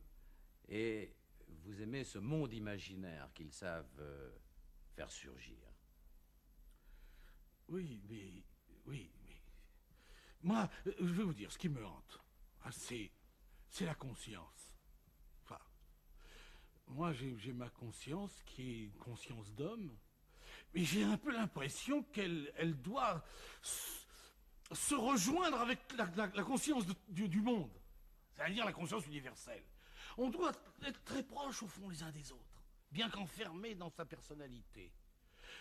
et vous aimez ce monde imaginaire qu'ils savent faire surgir. Oui, mais... Moi, je vais vous dire, ce qui me hante, hein, c'est la conscience. Enfin, moi, j'ai ma conscience qui est une conscience d'homme, mais j'ai un peu l'impression qu'elle doit se rejoindre avec la conscience du monde, c'est-à-dire la conscience universelle. On doit être très proches au fond les uns des autres, bien qu'enfermés dans sa personnalité.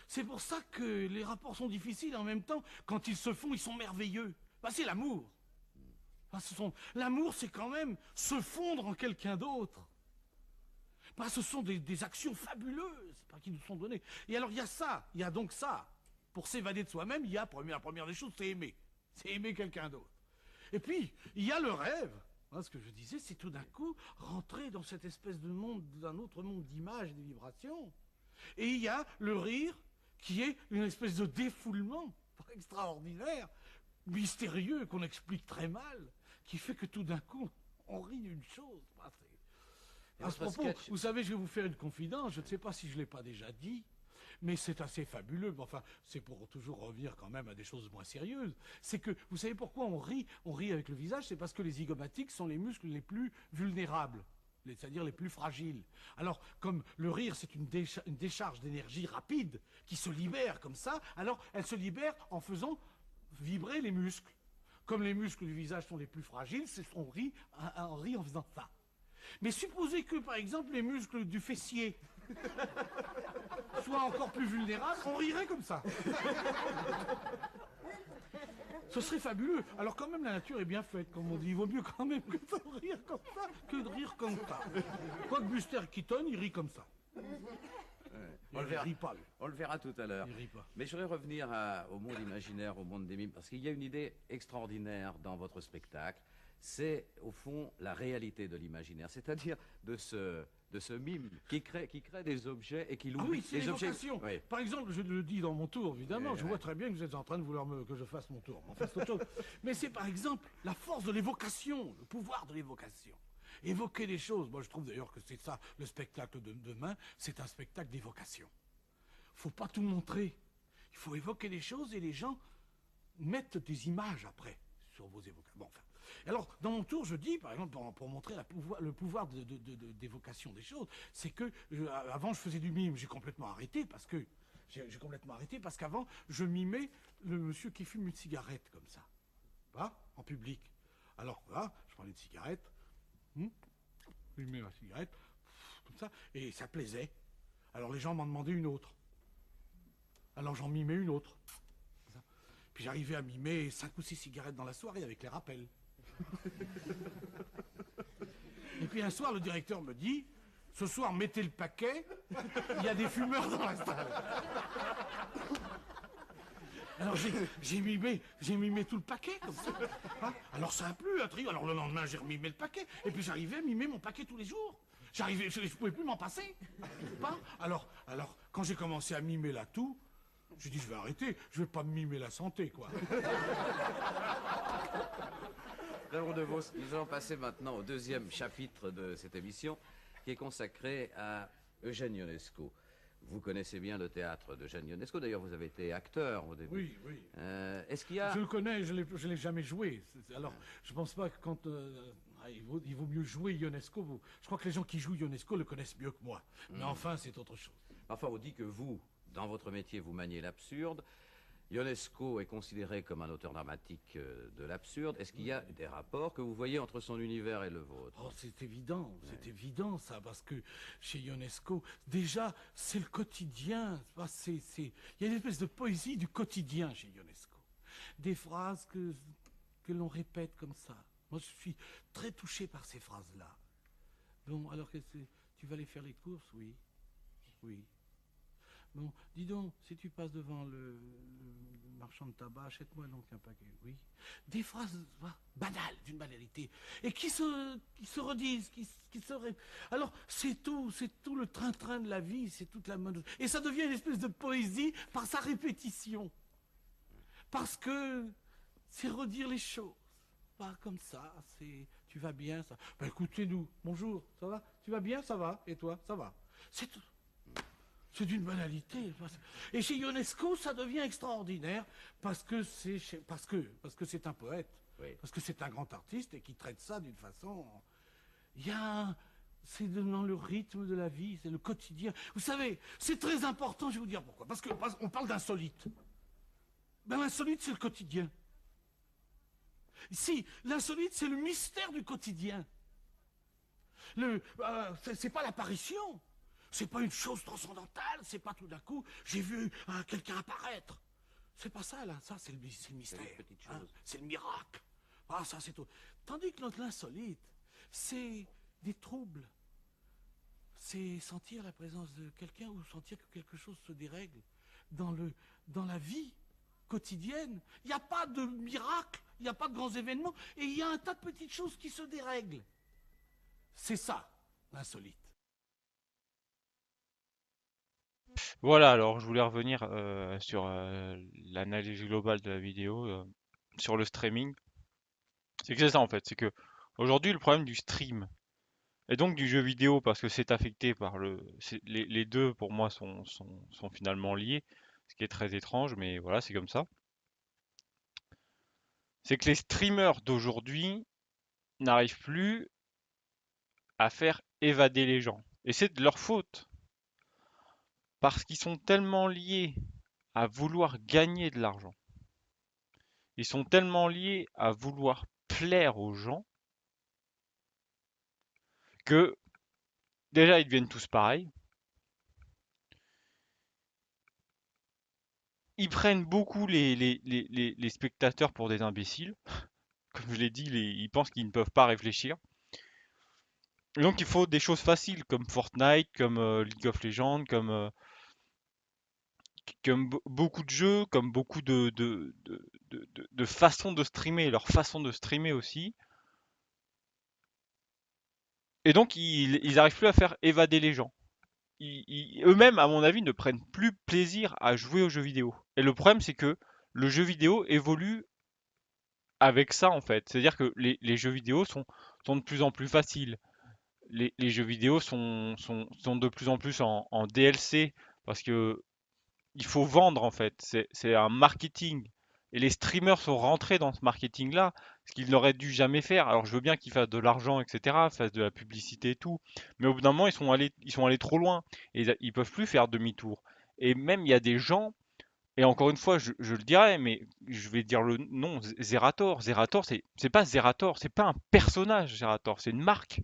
C'est pour ça que les rapports sont difficiles, en même temps, quand ils se font, ils sont merveilleux. Ben, c'est l'amour. L'amour, c'est quand même se fondre en quelqu'un d'autre. Ben, ce sont des actions fabuleuses qui nous sont données. Et alors, il y a donc ça. Pour s'évader de soi-même, il y a, la première des choses, c'est aimer. C'est aimer quelqu'un d'autre. Et puis, il y a le rêve. Hein, ce que je disais, c'est tout d'un coup rentrer dans cette espèce de monde, d'un autre monde d'images et de vibrations. Et il y a le rire, qui est une espèce de défoulement extraordinaire, mystérieux, qu'on explique très mal, qui fait que tout d'un coup, on rit d'une chose. Bah, Et à ce votre propos, sketch- vous savez, je vais vous faire une confidence, je ne sais pas si je ne l'ai pas déjà dit, mais c'est assez fabuleux. Mais enfin, c'est pour toujours revenir quand même à des choses moins sérieuses. C'est que, vous savez pourquoi on rit? On rit avec le visage, c'est parce que les zygomatiques sont les muscles les plus vulnérables, c'est-à-dire les plus fragiles. Alors, comme le rire, c'est une décharge d'énergie rapide qui se libère comme ça, alors elle se libère en faisant vibrer les muscles. Comme les muscles du visage sont les plus fragiles, on rit en faisant ça. Mais supposez que, par exemple, les muscles du fessier soient encore plus vulnérables, on rirait comme ça. Ce serait fabuleux. Alors quand même, la nature est bien faite, comme on dit. Il vaut mieux quand même que de rire comme ça que de rire comme ça. Quoique Buster Keaton, il rit comme ça. On le Il verra. rit pas, lui. On le verra tout à l'heure. Il rit pas. Mais je voudrais revenir au monde imaginaire, au monde des mimes, parce qu'il y a une idée extraordinaire dans votre spectacle. C'est, au fond, la réalité de l'imaginaire, c'est-à-dire de ce mime qui crée des objets et qui Ah l'oublie. oui, c'est les objets. l'évocation. Oui. Par exemple, je le dis dans mon tour, évidemment, je Ouais. vois très bien que vous êtes en train de vouloir que je fasse mon tour. Enfin, c'est autre chose. Mais c'est par exemple la force de l'évocation, le pouvoir de l'évocation. Évoquer des choses. Moi, je trouve d'ailleurs que c'est ça, le spectacle de demain, c'est un spectacle d'évocation. Faut pas tout montrer. Il faut évoquer des choses et les gens mettent des images après sur vos évocations. Bon, enfin. Alors, dans mon tour, je dis, par exemple, pour montrer le pouvoir d'évocation des choses, c'est que avant, je faisais du mime. J'ai complètement arrêté parce que qu'avant, je mimais le monsieur qui fume une cigarette comme ça, en public. Alors là, je prenais une cigarette, je mets ma cigarette, comme ça, et ça plaisait. Alors les gens m'en demandaient une autre. Alors j'en mimais une autre. Puis j'arrivais à mimer 5 ou 6 cigarettes dans la soirée avec les rappels. Et puis un soir, le directeur me dit, ce soir, mettez le paquet, il y a des fumeurs dans la salle. Alors j'ai mimé tout le paquet comme ça. Alors ça a plu, un trio. Alors le lendemain, j'ai remimé le paquet. Et puis j'arrivais à mimer mon paquet tous les jours. Je ne pouvais plus m'en passer. Alors, quand j'ai commencé à mimer la toux, j'ai dit, je vais arrêter, je vais pas me mimer la santé, quoi. Raymond DeVos, nous allons passer maintenant au deuxième chapitre de cette émission, qui est consacré à Eugène Ionesco. Vous connaissez bien le théâtre d'Eugène Ionesco, d'ailleurs vous avez été acteur au début. Oui, oui. Est-ce qu'il y a... Je le connais, je l'ai jamais joué. Alors, je pense pas que quand... il vaut mieux jouer Ionesco. Je crois que les gens qui jouent Ionesco le connaissent mieux que moi. Mais enfin, c'est autre chose. Parfois on dit que vous, dans votre métier, vous maniez l'absurde. Ionesco est considéré comme un auteur dramatique de l'absurde. Est-ce qu'il y a des rapports que vous voyez entre son univers et le vôtre? Oh, c'est évident ça, parce que chez Ionesco, déjà, c'est le quotidien. Il y a une espèce de poésie du quotidien chez Ionesco. Des phrases que l'on répète comme ça. Moi, je suis très touché par ces phrases-là. Bon, alors, tu vas aller faire les courses? Oui. Oui. Bon, dis donc, si tu passes devant le marchand de tabac, achète-moi donc un paquet. Oui. Des phrases banales, d'une banalité, et qui se redisent, qui se répètent. Alors, c'est tout le train-train de la vie, c'est toute la mode. Et ça devient une espèce de poésie par sa répétition. Parce que c'est redire les choses. Pas comme ça, tu vas bien, ça. Ben écoutez-nous, bonjour, ça va? Tu vas bien, ça va? Et toi, ça va? C'est tout. C'est d'une banalité. Et chez Ionesco, ça devient extraordinaire parce que c'est un poète, Oui. parce que c'est un grand artiste et qui traite ça d'une façon. C'est dans le rythme de la vie, c'est le quotidien. Vous savez, c'est très important. Je vais vous dire pourquoi. Parce qu'on parle d'insolite. Ben l'insolite, c'est le quotidien. Si l'insolite, c'est le mystère du quotidien. C'est pas l'apparition. C'est pas une chose transcendantale, c'est pas tout d'un coup, j'ai vu quelqu'un apparaître. C'est pas ça, là, ça c'est le mystère. C'est le miracle. Ah, ça c'est tout. Tandis que l'insolite, c'est des troubles. C'est sentir la présence de quelqu'un ou sentir que quelque chose se dérègle dans la vie quotidienne. Il n'y a pas de miracle, il n'y a pas de grands événements, et il y a un tas de petites choses qui se dérèglent. C'est ça, l'insolite. Voilà, alors je voulais revenir sur l'analyse globale de la vidéo, sur le streaming. C'est que c'est ça en fait, c'est que aujourd'hui le problème du stream et donc du jeu vidéo parce que c'est affecté par les deux pour moi sont finalement liés, ce qui est très étrange, mais voilà, c'est comme ça. C'est que les streamers d'aujourd'hui n'arrivent plus à faire évader les gens. Et c'est de leur faute parce qu'ils sont tellement liés à vouloir gagner de l'argent. Ils sont tellement liés à vouloir plaire aux gens que déjà ils deviennent tous pareils. Ils prennent beaucoup les spectateurs pour des imbéciles. Comme je l'ai dit, ils pensent qu'ils ne peuvent pas réfléchir. Et donc il faut des choses faciles comme Fortnite, comme League of Legends, comme beaucoup de jeux, comme beaucoup de façons de streamer, leur façon de streamer aussi. Et donc ils arrivent plus à faire évader les gens. Eux-mêmes, à mon avis, ne prennent plus plaisir à jouer aux jeux vidéo. Et le problème, c'est que le jeu vidéo évolue avec ça, en fait. C'est-à-dire que les jeux vidéo sont de plus en plus faciles. Les jeux vidéo sont de plus en plus en DLC parce que il faut vendre en fait. C'est un marketing. Et les streamers sont rentrés dans ce marketing-là, ce qu'ils n'auraient dû jamais faire. Alors je veux bien qu'ils fassent de l'argent, etc., fassent de la publicité et tout, mais au bout d'un moment ils sont allés trop loin et ils peuvent plus faire demi-tour. Et même il y a des gens, et encore une fois je le dirais, mais je vais dire le nom, Zerator. Zerator, c'est pas Zerator, c'est pas un personnage Zerator, c'est une marque.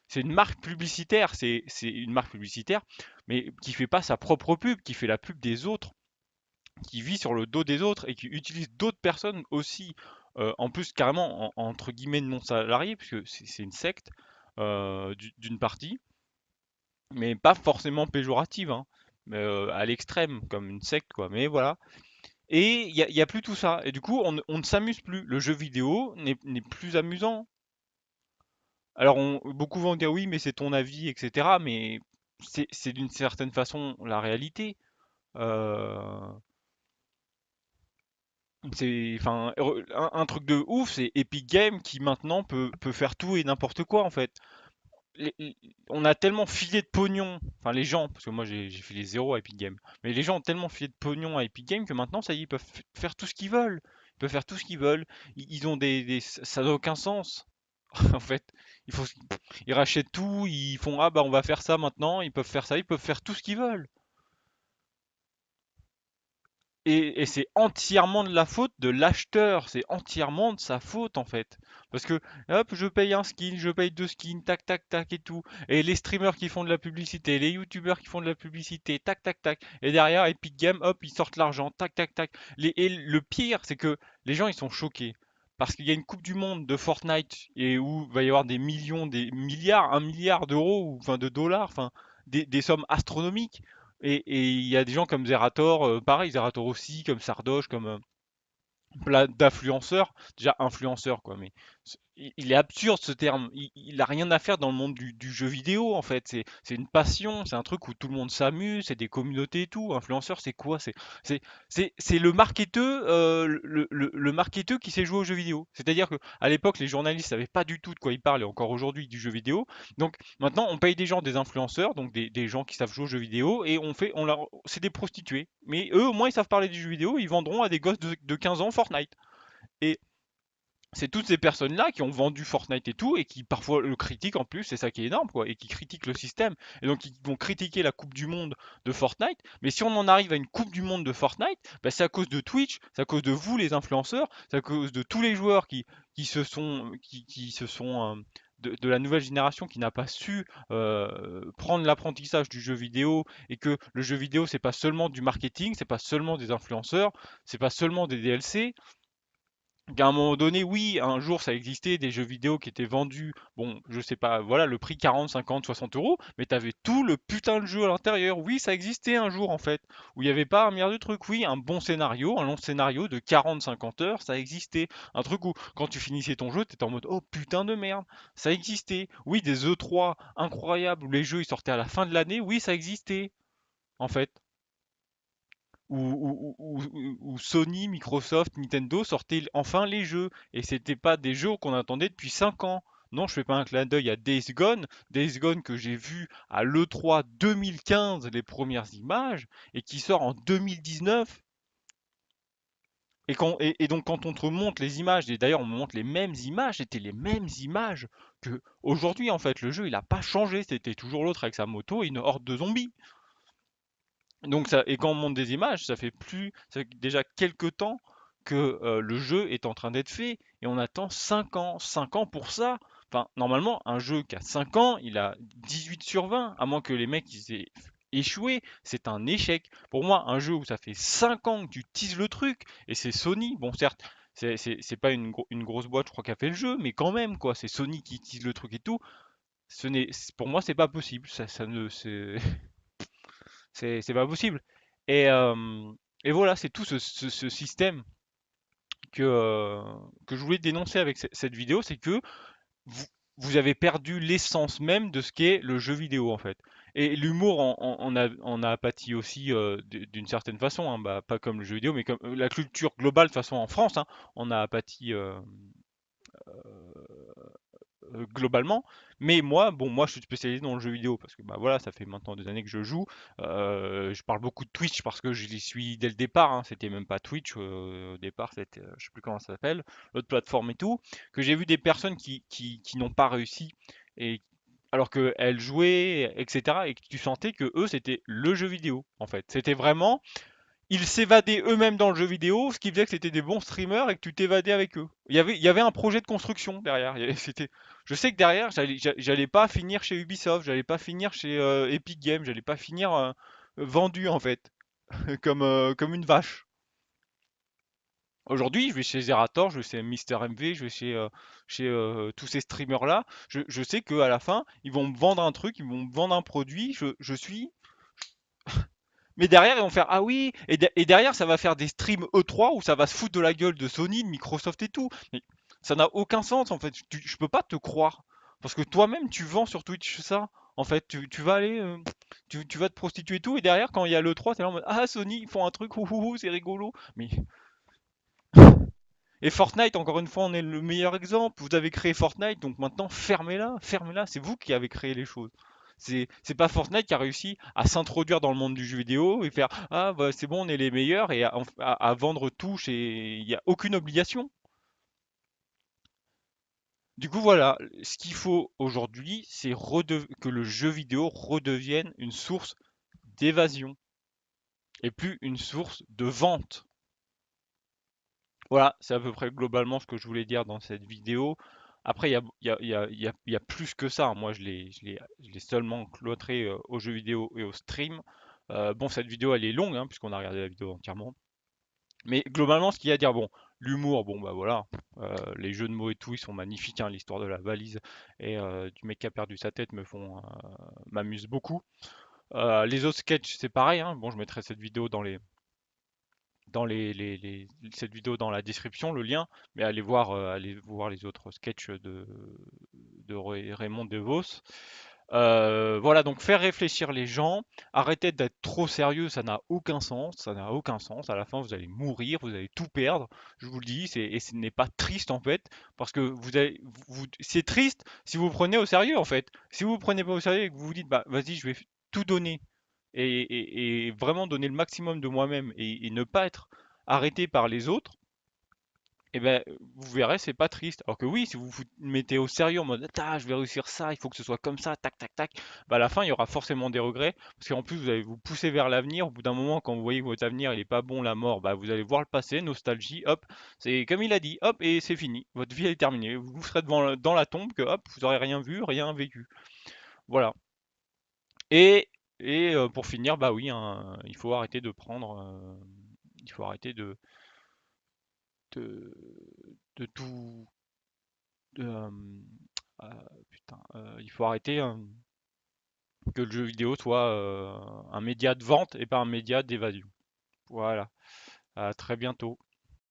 C'est une marque publicitaire, c'est une marque publicitaire, mais qui fait pas sa propre pub, qui fait la pub des autres, qui vit sur le dos des autres et qui utilise d'autres personnes aussi, en plus carrément entre guillemets non salariés, puisque c'est une secte d'une partie, mais pas forcément péjorative, hein, mais, à l'extrême, comme une secte, quoi. Mais voilà. Et il y a plus tout ça. Et du coup, on ne s'amuse plus. Le jeu vidéo n'est plus amusant. Alors, beaucoup vont dire oui, mais c'est ton avis, etc. Mais c'est d'une certaine façon la réalité. Euh, enfin, un truc de ouf, c'est Epic Games qui maintenant peut faire tout et n'importe quoi en fait. On a tellement filé de pognon, enfin les gens, parce que moi j'ai filé zéro à Epic Games, mais les gens ont tellement filé de pognon à Epic Games que maintenant ça y est, ils peuvent faire tout ce qu'ils veulent. Ils peuvent faire tout ce qu'ils veulent. Ils ont ça n'a aucun sens. En fait, il faut, ils rachètent tout, ils font ah bah on va faire ça maintenant, ils peuvent faire ça, ils peuvent faire tout ce qu'ils veulent. Et c'est entièrement de la faute de l'acheteur, c'est entièrement de sa faute en fait. Parce que hop, je paye un skin, je paye deux skins, tac tac tac et tout. Et les streamers qui font de la publicité, les youtubeurs qui font de la publicité, tac tac tac. Et derrière Epic Games, hop, ils sortent l'argent, tac tac tac. Et le pire, c'est que les gens ils sont choqués. Parce qu'il y a une Coupe du Monde de Fortnite et où il va y avoir des millions, des milliards, 1 milliard d'euros, ou enfin de dollars, enfin des sommes astronomiques. Et il y a des gens comme Zerator, pareil, Zerator aussi, comme Sardoche, comme plein d'influenceurs, déjà influenceur quoi, mais il est absurde ce terme, il a rien à faire dans le monde du jeu vidéo en fait, c'est une passion, c'est un truc où tout le monde s'amuse, c'est des communautés et tout, influenceur c'est quoi? C'est le marketeur, le marketeur qui sait jouer aux jeux vidéo. C'est-à-dire que à l'époque les journalistes savaient pas du tout de quoi ils parlent et encore aujourd'hui du jeu vidéo, donc maintenant on paye des gens, des influenceurs, donc des gens qui savent jouer aux jeux vidéo et c'est des prostituées, mais eux au moins ils savent parler du jeu vidéo, ils vendront à des gosses de 15 ans Fortnite. Et c'est toutes ces personnes-là qui ont vendu Fortnite et tout, et qui parfois le critiquent en plus, c'est ça qui est énorme, quoi, et qui critiquent le système, et donc ils vont critiquer la Coupe du Monde de Fortnite, mais si on en arrive à une Coupe du Monde de Fortnite, bah, c'est à cause de Twitch, c'est à cause de vous les influenceurs, c'est à cause de tous les joueurs qui se sont de la nouvelle génération qui n'a pas su prendre l'apprentissage du jeu vidéo et que le jeu vidéo c'est pas seulement du marketing, c'est pas seulement des influenceurs, c'est pas seulement des DLC, qu'à un moment donné, oui, un jour ça existait, des jeux vidéo qui étaient vendus, bon, je sais pas, voilà, le prix 40, 50, 60 euros, mais t'avais tout le putain de jeu à l'intérieur. Oui, ça existait un jour en fait, où il n'y avait pas un milliard de trucs. Oui, un bon scénario, un long scénario de 40, 50 heures, ça existait. Un truc où, quand tu finissais ton jeu, t'étais en mode, oh putain de merde, ça existait. Oui, des E3 incroyables où les jeux ils sortaient à la fin de l'année, oui, ça existait, en fait. où Sony, Microsoft, Nintendo sortaient enfin les jeux. Et c'était pas des jeux qu'on attendait depuis 5 ans. Non, je fais pas un clin d'œil à Days Gone que j'ai vu à l'E3 2015 les premières images et qui sort en 2019. Et donc quand on te montre les images, et d'ailleurs on me montre les mêmes images, c'était les mêmes images que aujourd'hui en fait. Le jeu il a pas changé, c'était toujours l'autre avec sa moto et une horde de zombies. Donc ça, et quand on monte des images, ça fait déjà quelques temps que le jeu est en train d'être fait et on attend 5 ans. 5 ans pour ça. Enfin, normalement, un jeu qui a 5 ans, il a 18 sur 20, à moins que les mecs ils aient échoué, c'est un échec. Pour moi, un jeu où ça fait 5 ans que tu teases le truc, et c'est Sony, bon certes, c'est pas une grosse boîte, je crois, qui a fait le jeu, mais quand même, quoi, c'est Sony qui tease le truc et tout, pour moi, c'est pas possible. Ça ne, c'est pas possible. Et, euh, et voilà, c'est tout ce système que, euh, que je voulais dénoncer avec cette vidéo, c'est que vous, vous avez perdu l'essence même de ce qu'est le jeu vidéo en fait. Et l'humour en a pâti aussi d'une certaine façon, hein, bah, pas comme le jeu vidéo, mais comme la culture globale de toute façon en France, hein, on a pâti globalement. Mais moi, bon, moi je suis spécialisé dans le jeu vidéo parce que bah voilà, ça fait maintenant des années que je joue. Je parle beaucoup de Twitch parce que je l'y suis dès le départ, hein. C'était même pas Twitch au départ, c'était, je sais plus comment ça s'appelle, l'autre plateforme et tout. Que j'ai vu des personnes qui n'ont pas réussi et alors qu'elles jouaient, etc. Et que tu sentais que eux c'était le jeu vidéo en fait. C'était vraiment ils s'évadaient eux-mêmes dans le jeu vidéo, ce qui faisait que c'était des bons streamers et que tu t'évadais avec eux. Il y avait un projet de construction derrière. Je sais que derrière, j'allais pas finir chez Ubisoft, j'allais pas finir chez Epic Games, j'allais pas finir vendu en fait, comme une vache. Aujourd'hui, je vais chez Zerator, je vais chez Mister MV, je vais chez tous ces streamers-là. Je sais qu'à la fin, ils vont me vendre un truc, ils vont me vendre un produit. Je suis Mais derrière, ils vont faire ah oui, et derrière, ça va faire des streams E3 où ça va se foutre de la gueule de Sony, de Microsoft et tout. Mais ça n'a aucun sens en fait. Je peux pas te croire. Parce que toi-même, tu vends sur Twitch ça. En fait, tu vas aller, tu vas te prostituer et tout, et derrière, quand il y a l'E3, t'es là en mode ah Sony, ils font un truc, ouhou, c'est rigolo. Mais et Fortnite, encore une fois, on est le meilleur exemple. Vous avez créé Fortnite, donc maintenant fermez-la, fermez-la. C'est vous qui avez créé les choses. C'est pas Fortnite qui a réussi à s'introduire dans le monde du jeu vidéo et faire ah bah c'est bon, on est les meilleurs et à vendre tout chez. Il n'y a aucune obligation. Du coup, voilà, ce qu'il faut aujourd'hui, c'est que le jeu vidéo redevienne une source d'évasion et plus une source de vente. Voilà, c'est à peu près globalement ce que je voulais dire dans cette vidéo. Après, il y a plus que ça, hein. Moi, je l'ai seulement cloîtré aux jeux vidéo et au stream. Bon, cette vidéo, elle est longue, hein, puisqu'on a regardé la vidéo entièrement. Mais globalement, ce qu'il y a à dire, bon, l'humour, bon, bah voilà, les jeux de mots et tout, ils sont magnifiques, hein, l'histoire de la valise et du mec qui a perdu sa tête m'amuse beaucoup. Les autres sketchs, c'est pareil, hein. Bon, je mettrai cette vidéo cette vidéo dans la description, le lien, mais allez voir les autres sketchs de Raymond DeVos. Voilà, donc faire réfléchir les gens, arrêtez d'être trop sérieux, ça n'a aucun sens, ça n'a aucun sens. À la fin, vous allez mourir, vous allez tout perdre, je vous le dis, et ce n'est pas triste en fait, parce que c'est triste si vous vous prenez au sérieux en fait. Si vous vous prenez pas au sérieux et que vous vous dites, bah vas-y, je vais tout donner et vraiment donner le maximum de moi-même et ne pas être arrêté par les autres, et ben vous verrez, c'est pas triste. Alors que oui, si vous vous mettez au sérieux en mode ah, je vais réussir ça, il faut que ce soit comme ça, tac tac tac, bah à la fin il y aura forcément des regrets parce qu'en plus vous allez vous pousser vers l'avenir. Au bout d'un moment, quand vous voyez que votre avenir il est pas bon, la mort, bah vous allez voir le passé, nostalgie, hop, c'est comme il a dit, hop et c'est fini. Votre vie elle est terminée. Vous serez dans la tombe que hop, vous aurez rien vu, rien vécu. Voilà. Et, pour finir, bah oui, hein, il faut arrêter de prendre, il faut arrêter de, de tout, euh, putain, il faut arrêter que le jeu vidéo soit un média de vente et pas un média d'évasion. Voilà, à très bientôt.